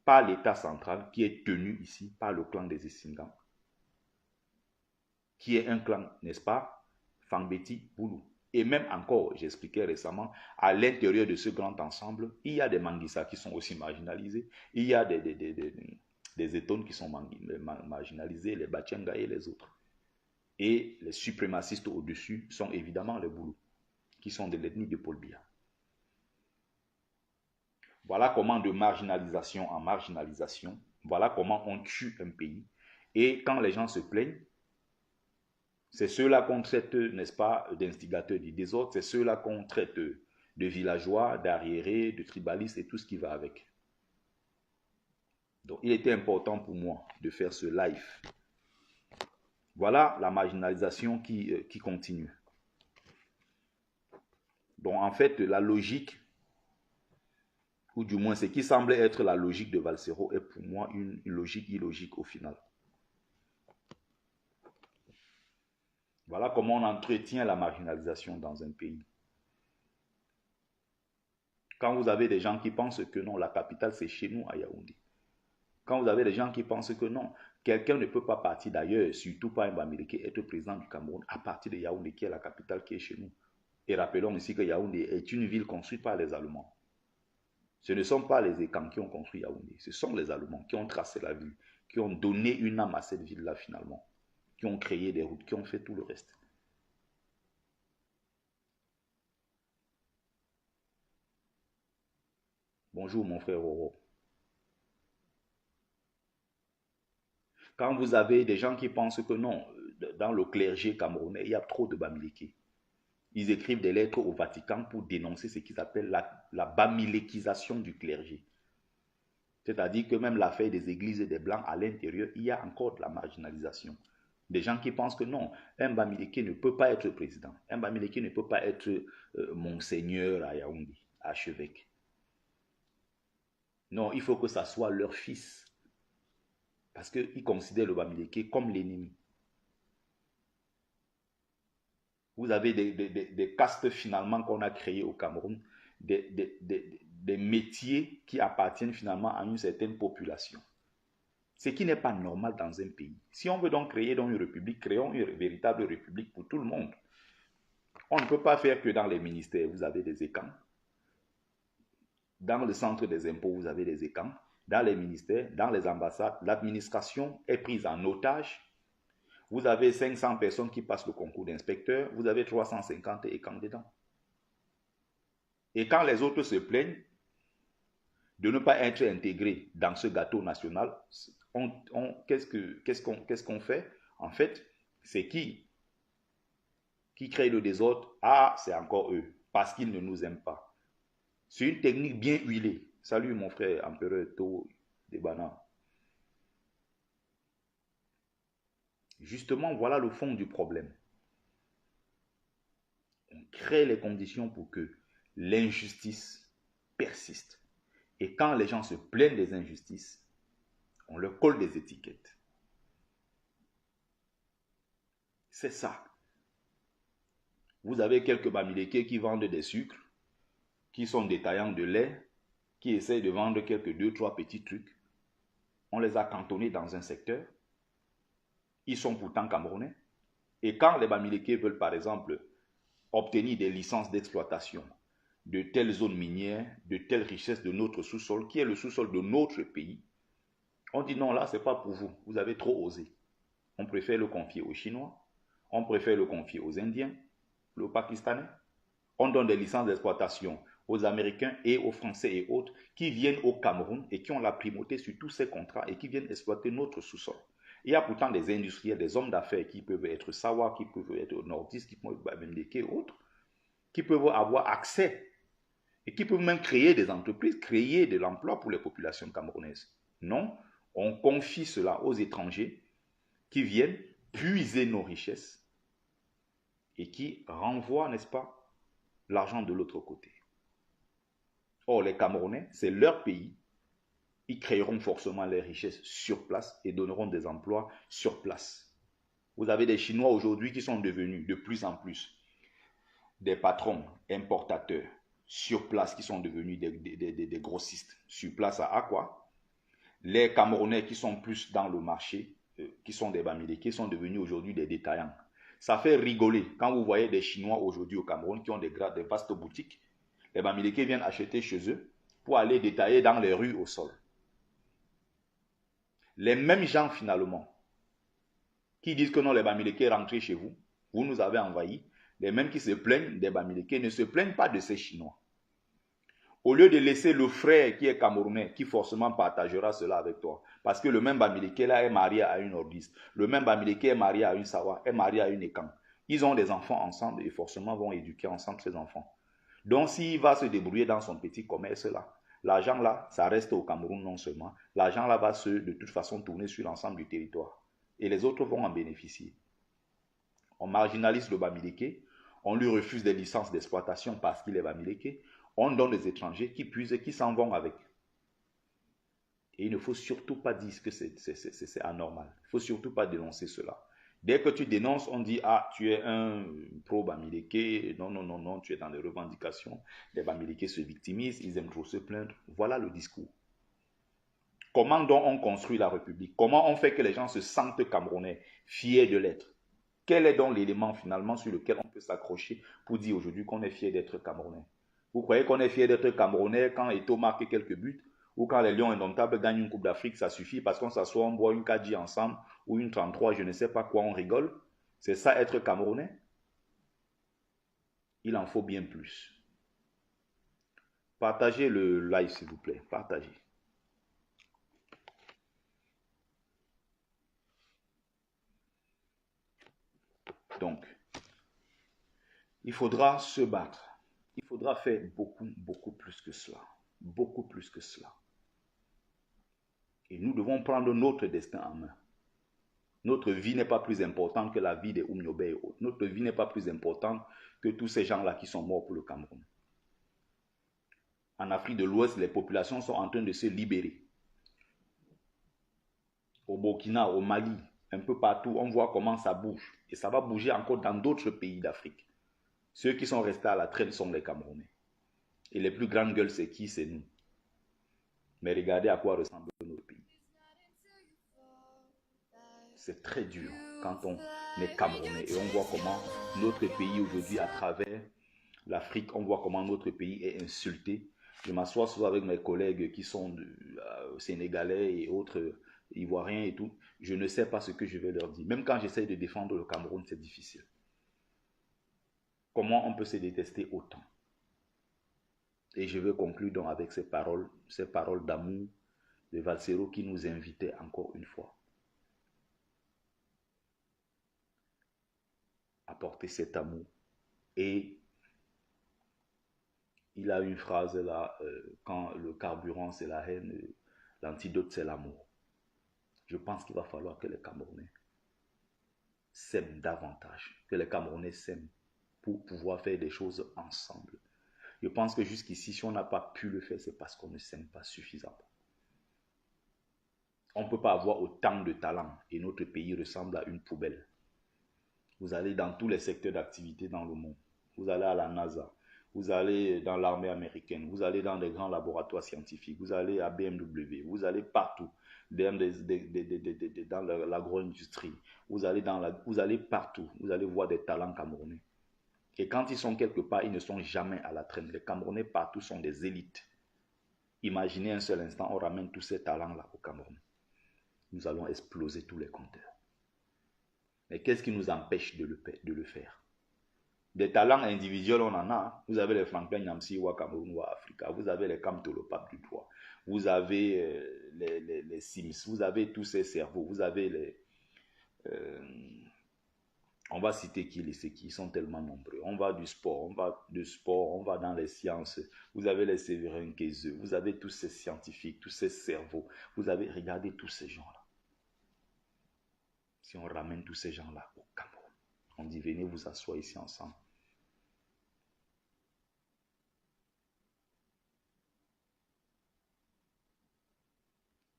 par l'État central qui est tenu ici par le clan des Essingans, qui est un clan, n'est-ce pas, Fangbeti Boulou. Et même encore, j'expliquais récemment, à l'intérieur de ce grand ensemble, il y a des Manguissa qui sont aussi marginalisés, il y a des Etones qui sont marginalisés, les Bachenga et les autres. Et les suprémacistes au-dessus sont évidemment les Boulous, qui sont de l'ethnie de Paul Biya. Voilà comment de marginalisation en marginalisation, voilà comment on tue un pays. Et quand les gens se plaignent, c'est ceux-là qu'on traite, n'est-ce pas, d'instigateurs du désordre, c'est ceux-là qu'on traite de villageois, d'arriérés, de tribalistes et tout ce qui va avec. Donc il était important pour moi de faire ce live. Voilà la marginalisation qui continue. Donc en fait, la logique, ou du moins ce qui semblait être la logique de Valsero, est pour moi une logique illogique au final. Voilà comment on entretient la marginalisation dans un pays. Quand vous avez des gens qui pensent que non, la capitale c'est chez nous à Yaoundé. Quand vous avez des gens qui pensent que non, Quelqu'un ne peut pas partir d'ailleurs, surtout pas un Bamileke, être président du Cameroun à partir de Yaoundé, qui est la capitale qui est chez nous. Et rappelons ici que Yaoundé est une ville construite par les Allemands. Ce ne sont pas les Écans qui ont construit Yaoundé, ce sont les Allemands qui ont tracé la ville, qui ont donné une âme à cette ville-là finalement, qui ont créé des routes, qui ont fait tout le reste. Bonjour mon frère Roro. Quand vous avez des gens qui pensent que non, dans le clergé camerounais, il y a trop de Bamileke. Ils écrivent des lettres au Vatican pour dénoncer ce qu'ils appellent la bamilékisation du clergé. C'est-à-dire que même l'affaire des églises et des blancs à l'intérieur, il y a encore de la marginalisation. Des gens qui pensent que non, un Bamileke ne peut pas être président. Un Bamileke ne peut pas être monseigneur à Yaoundé, archevêque. Non, il faut que ça soit leur fils. Parce qu'ils considèrent le Bamileke comme l'ennemi. Vous avez des castes finalement qu'on a créées au Cameroun, des métiers qui appartiennent finalement à une certaine population. Ce qui n'est pas normal dans un pays. Si on veut donc créer une république, créons une véritable république pour tout le monde. On ne peut pas faire que dans les ministères, vous avez des écans. Dans le centre des impôts, vous avez des écans. Dans les ministères, dans les ambassades, l'administration est prise en otage. Vous avez 500 personnes qui passent le concours d'inspecteur, vous avez 350 écans dedans. Et quand les autres se plaignent de ne pas être intégrés dans ce gâteau national, qu'est-ce qu'on fait? En fait, c'est qui crée le désordre? Ah, c'est encore eux, parce qu'ils ne nous aiment pas. C'est une technique bien huilée. Salut mon frère, empereur Tau des Bananes. Justement, voilà le fond du problème. On crée les conditions pour que l'injustice persiste. Et quand les gens se plaignent des injustices, on leur colle des étiquettes. C'est ça. Vous avez quelques Bamileke qui vendent des sucres, qui sont détaillants de lait, qui essayent de vendre quelques 2-3 petits trucs. On les a cantonnés dans un secteur. Ils sont pourtant camerounais. Et quand les Bamileke veulent, par exemple, obtenir des licences d'exploitation de telles zones minières, de telles richesses de notre sous-sol, qui est le sous-sol de notre pays, on dit non, là, ce n'est pas pour vous. Vous avez trop osé. On préfère le confier aux Chinois, on préfère le confier aux Indiens, aux Pakistanais. On donne des licences d'exploitation aux Américains et aux Français et autres qui viennent au Cameroun et qui ont la primauté sur tous ces contrats et qui viennent exploiter notre sous-sol. Il y a pourtant des industriels, des hommes d'affaires qui peuvent être Sawa, qui peuvent être nordistes, qui peuvent être Bamileke et autres, qui peuvent avoir accès et qui peuvent même créer des entreprises, créer de l'emploi pour les populations camerounaises. Non, on confie cela aux étrangers qui viennent puiser nos richesses et qui renvoient, n'est-ce pas, l'argent de l'autre côté. Or, les Camerounais, c'est leur pays. Ils créeront forcément les richesses sur place et donneront des emplois sur place. Vous avez des Chinois aujourd'hui qui sont devenus de plus en plus des patrons importateurs sur place, qui sont devenus des grossistes sur place à quoi? Les Camerounais qui sont plus dans le marché, qui sont des Bamileke, qui sont devenus aujourd'hui des détaillants. Ça fait rigoler quand vous voyez des Chinois aujourd'hui au Cameroun qui ont des vastes boutiques. Les Bamileke viennent acheter chez eux pour aller détailler dans les rues au sol. Les mêmes gens finalement qui disent que non, les Bamileke rentrez chez vous, vous nous avez envahis, les mêmes qui se plaignent des Bamileke ne se plaignent pas de ces Chinois. Au lieu de laisser le frère qui est camerounais, qui forcément partagera cela avec toi, parce que le même Bamileke là est marié à une nordiste, le même Bamileke est marié à une Sawa, est marié à une Ekan. Ils ont des enfants ensemble et forcément vont éduquer ensemble ces enfants. Donc s'il va se débrouiller dans son petit commerce là, l'argent là, ça reste au Cameroun non seulement, l'argent là va de toute façon tourner sur l'ensemble du territoire. Et les autres vont en bénéficier. On marginalise le Bamileke, on lui refuse des licences d'exploitation parce qu'il est Bamileke, on donne des étrangers qui puisent et qui s'en vont avec. Et il ne faut surtout pas dire que c'est anormal. Il ne faut surtout pas dénoncer cela. Dès que tu dénonces, on dit, ah, tu es un pro-Bamileke. Non, non, non, non, tu es dans les revendications. Les Bamileke se victimisent, ils aiment trop se plaindre. Voilà le discours. Comment donc on construit la République? Comment on fait que les gens se sentent camerounais, fiers de l'être? Quel est donc l'élément finalement sur lequel on peut s'accrocher pour dire aujourd'hui qu'on est fier d'être camerounais? Vous croyez qu'on est fier d'être camerounais quand Eto'o marque quelques buts ou quand les Lions indomptables gagnent une Coupe d'Afrique, ça suffit parce qu'on s'assoit, on boit une Kadji ensemble ou une 33, je ne sais pas quoi, on rigole? C'est ça être camerounais? Il en faut bien plus. Partagez le live s'il vous plaît, partagez. Donc, il faudra se battre. Il faudra faire beaucoup, beaucoup plus que cela. Beaucoup plus que cela. Et nous devons prendre notre destin en main. Notre vie n'est pas plus importante que la vie des Oumiobe et autres. Notre vie n'est pas plus importante que tous ces gens-là qui sont morts pour le Cameroun. En Afrique de l'Ouest, les populations sont en train de se libérer. Au Burkina, au Mali, un peu partout, on voit comment ça bouge. Et ça va bouger encore dans d'autres pays d'Afrique. Ceux qui sont restés à la traîne sont les Camerounais. Et les plus grandes gueules, c'est qui? C'est nous. Mais regardez à quoi ressemble notre pays. C'est très dur quand on est Camerounais et on voit comment notre pays aujourd'hui, à travers l'Afrique, on voit comment notre pays est insulté. Je m'assois souvent avec mes collègues qui sont sénégalais et autres ivoiriens et tout. Je ne sais pas ce que je vais leur dire. Même quand j'essaie de défendre le Cameroun, c'est difficile. Comment on peut se détester autant? Et je veux conclure donc avec ces paroles d'amour de Valsero qui nous invitait encore une fois à porter cet amour. Et il a une phrase là, quand le carburant c'est la haine, l'antidote c'est l'amour. Je pense qu'il va falloir que les Camerounais s'aiment davantage, que les Camerounais s'aiment pour pouvoir faire des choses ensemble. Je pense que jusqu'ici, si on n'a pas pu le faire, c'est parce qu'on ne s'aime pas suffisamment. On ne peut pas avoir autant de talent et notre pays ressemble à une poubelle. Vous allez dans tous les secteurs d'activité dans le monde. Vous allez à la NASA, vous allez dans l'armée américaine, vous allez dans des grands laboratoires scientifiques, vous allez à BMW, vous allez partout, dans l'agro-industrie, vous allez partout, vous allez voir des talents camerounais. Et quand ils sont quelque part, ils ne sont jamais à la traîne. Les Camerounais partout sont des élites. Imaginez un seul instant, on ramène tous ces talents-là au Cameroun. Nous allons exploser tous les compteurs. Mais qu'est-ce qui nous empêche de le faire? Des talents individuels, on en a. Vous avez les Franklin Nyamsi ou Cameroun ou Africa. Vous avez les Kamtolopap du Doigt. Vous avez les Sims. Vous avez tous ces cerveaux. Vous avez les... on va citer qui ils sont tellement nombreux. On va du sport, on va dans les sciences. Vous avez les Séverin Kézeux. Vous avez tous ces scientifiques, tous ces cerveaux. Vous avez regardé tous ces gens-là. Si on ramène tous ces gens-là au Cameroun, on dit venez vous asseoir ici ensemble.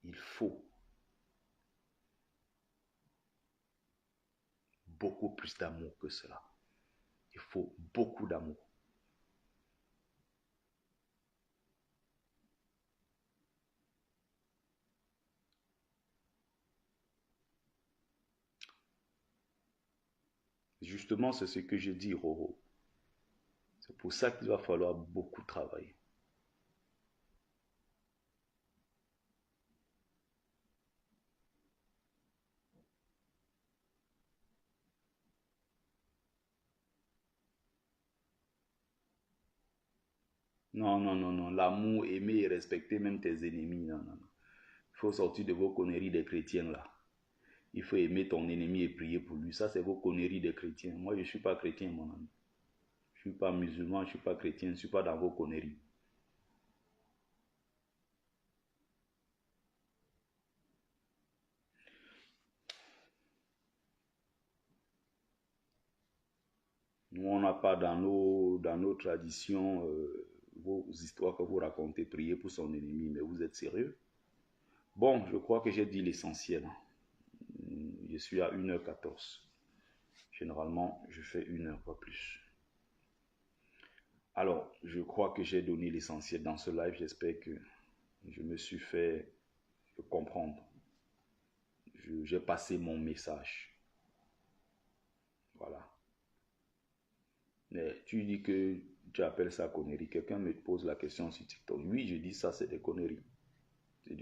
Il faut beaucoup plus d'amour que cela. Il faut beaucoup d'amour. Justement, c'est ce que je dis, Roro. C'est pour ça qu'il va falloir beaucoup travailler. Non, non, non, non. L'amour, aimer et respecter même tes ennemis. Non, non, non. Il faut sortir de vos conneries des chrétiens là. Il faut aimer ton ennemi et prier pour lui. Ça, c'est vos conneries des chrétiens. Moi, je ne suis pas chrétien, mon ami. Je ne suis pas musulman, je ne suis pas chrétien, je ne suis pas dans vos conneries. Nous, on n'a pas dans nos traditions vos histoires que vous racontez, prier pour son ennemi, mais vous êtes sérieux? Bon, je crois que j'ai dit l'essentiel. Je suis à 1h14. Généralement, je fais 1 heure, pas plus. Alors, je crois que j'ai donné l'essentiel dans ce live. J'espère que je me suis fait de comprendre. J'ai passé mon message. Voilà. Mais tu dis que tu appelles ça connerie. Quelqu'un me pose la question sur TikTok. Oui, je dis ça, c'est des conneries.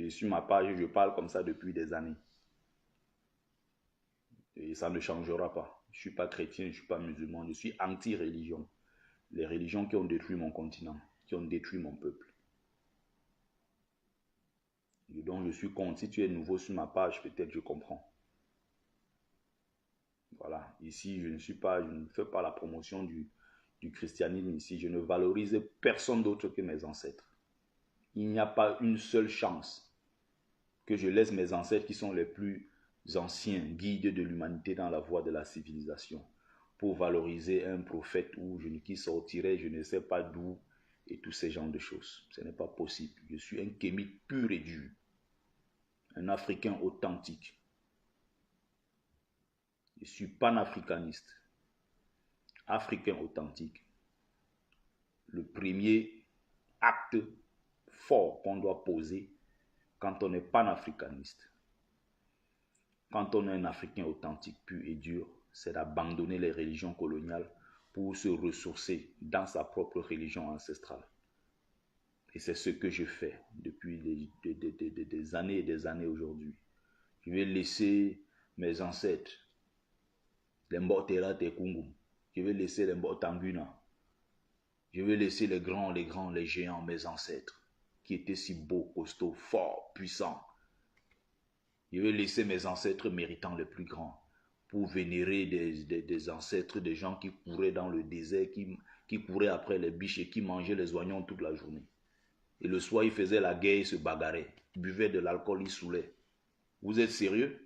Sur ma page, je parle comme ça depuis des années. Et ça ne changera pas. Je ne suis pas chrétien, je ne suis pas musulman, je suis anti-religion. Les religions qui ont détruit mon continent, qui ont détruit mon peuple. Et donc je suis contre. Si tu es nouveau sur ma page, peut-être je comprends. Voilà. Ici, je ne fais pas la promotion du christianisme. Ici, je ne valorise personne d'autre que mes ancêtres. Il n'y a pas une seule chance que je laisse mes ancêtres qui sont les plus anciens guides de l'humanité dans la voie de la civilisation pour valoriser un prophète qui sortirait, je ne sais pas d'où, et tous ces genres de choses. Ce n'est pas possible. Je suis un kémite pur et dur, un Africain authentique. Je suis panafricaniste, africain authentique. Le premier acte fort qu'on doit poser quand on est panafricaniste, quand on est un Africain authentique, pur et dur, c'est d'abandonner les religions coloniales pour se ressourcer dans sa propre religion ancestrale. Et c'est ce que je fais depuis des années et des années aujourd'hui. Je vais laisser mes ancêtres, les Mbotera Tekungum, je vais laisser les Mbotanguna, je vais laisser les grands, les géants, mes ancêtres, qui étaient si beaux, costauds, forts, puissants. Je vais laisser mes ancêtres méritants les plus grands pour vénérer des ancêtres, des gens qui couraient dans le désert, qui couraient après les biches et qui mangeaient les oignons toute la journée. Et le soir, ils faisaient la guerre, ils se bagarraient, ils buvaient de l'alcool, ils saoulaient. Vous êtes sérieux?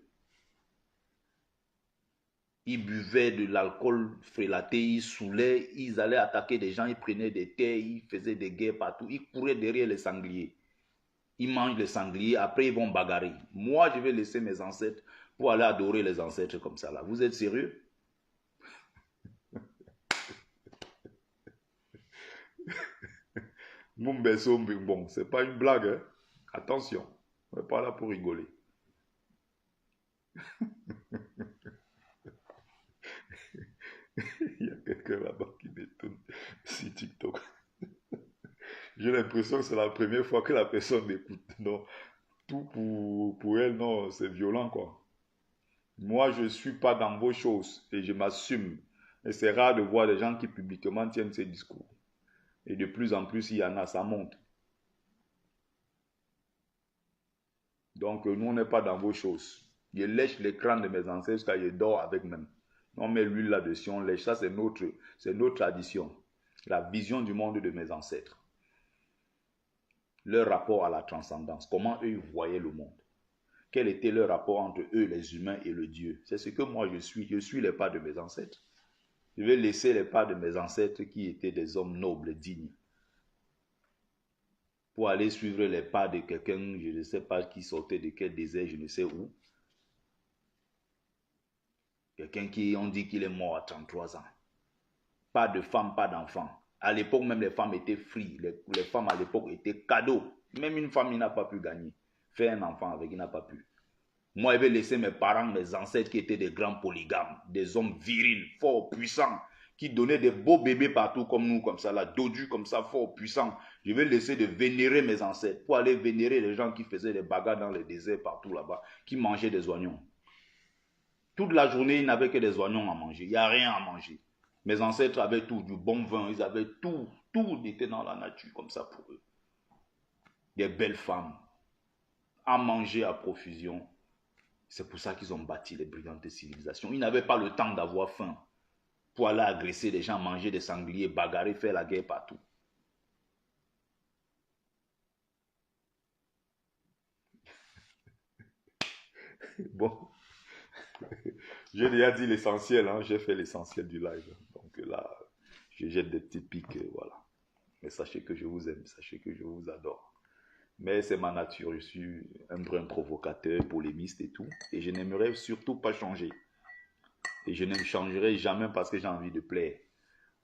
Ils buvaient de l'alcool frélaté, ils saoulaient, ils allaient attaquer des gens, ils prenaient des terres, ils faisaient des guerres partout, ils couraient derrière les sangliers. Ils mangent les sangliers, après ils vont bagarrer. Moi, je vais laisser mes ancêtres pour aller adorer les ancêtres comme ça là. Vous êtes sérieux? Bon, c'est pas une blague, hein? Attention, on n'est pas là pour rigoler. Il y a quelqu'un là-bas qui m'étonne sur TikTok. J'ai l'impression que c'est la première fois que la personne m'écoute. Non, tout pour elle, non, c'est violent, quoi. Moi, je ne suis pas dans vos choses et je m'assume. Et c'est rare de voir des gens qui publiquement tiennent ces discours. Et de plus en plus, il y en a, ça monte. Donc, nous, on n'est pas dans vos choses. Je lèche l'écran de mes ancêtres quand je dors avec même. On met l'huile là-dessus, on lèche. Ça, c'est notre tradition. La vision du monde de mes ancêtres. Leur rapport à la transcendance. Comment eux voyaient le monde. Quel était leur rapport entre eux, les humains, et le Dieu. C'est ce que moi je suis. Je suis les pas de mes ancêtres. Je vais laisser les pas de mes ancêtres qui étaient des hommes nobles, dignes. Pour aller suivre les pas de quelqu'un, je ne sais pas qui sortait de quel désert, je ne sais où. Quelqu'un qui, on dit qu'il est mort à 33 ans. Pas de femme, pas d'enfant. À l'époque, même les femmes étaient free. Les femmes à l'époque étaient cadeaux. Même une femme, il n'a pas pu gagner. Faire un enfant avec, il n'a pas pu. Moi, je vais laisser mes parents, mes ancêtres qui étaient des grands polygames, des hommes virils, forts, puissants, qui donnaient des beaux bébés partout comme nous, comme ça, là, dodus comme ça, forts, puissants. Je vais laisser de vénérer mes ancêtres pour aller vénérer les gens qui faisaient des bagarres dans les déserts partout là-bas, qui mangeaient des oignons. Toute la journée, ils n'avaient que des oignons à manger. Il n'y a rien à manger. Mes ancêtres avaient tout, du bon vin, ils avaient tout. Tout était dans la nature, comme ça pour eux. Des belles femmes, à manger à profusion. C'est pour ça qu'ils ont bâti les brillantes civilisations. Ils n'avaient pas le temps d'avoir faim pour aller agresser les gens, manger des sangliers, bagarrer, faire la guerre partout. Bon, j'ai déjà dit l'essentiel, hein, j'ai fait l'essentiel du live. Donc là, je jette des petits pics, voilà. Mais sachez que je vous aime, sachez que je vous adore. Mais c'est ma nature, je suis un brin provocateur, polémiste et tout. Et je n'aimerais surtout pas changer. Et je ne changerai jamais parce que j'ai envie de plaire.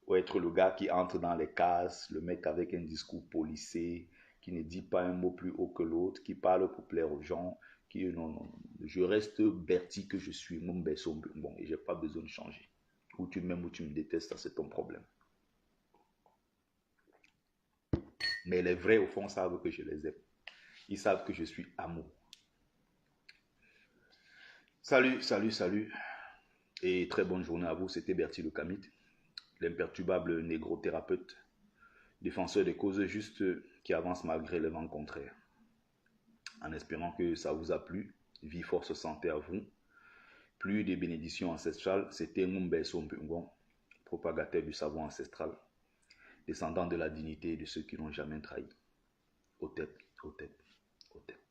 Ou être le gars qui entre dans les cases, le mec avec un discours policé, qui ne dit pas un mot plus haut que l'autre, qui parle pour plaire aux gens, qui non, non, non. Je reste Bertie que je suis, mon berceau, bon, et j'ai pas besoin de changer. Ou tu m'aimes ou tu me détestes, ça c'est ton problème. Mais les vrais, au fond, savent que je les aime. Ils savent que je suis amour. Salut, salut, salut. Et très bonne journée à vous. C'était Bertie le Kamite, l'imperturbable négro-thérapeute, défenseur des causes justes qui avance malgré les vents contraires. En espérant que ça vous a plu. Vie, force, santé à vous. Plus des bénédictions ancestrales. C'était Mumbeso Mpungon, propagateur du savoir ancestral, descendant de la dignité de ceux qui n'ont jamais trahi. Au tep, au tep, au tep.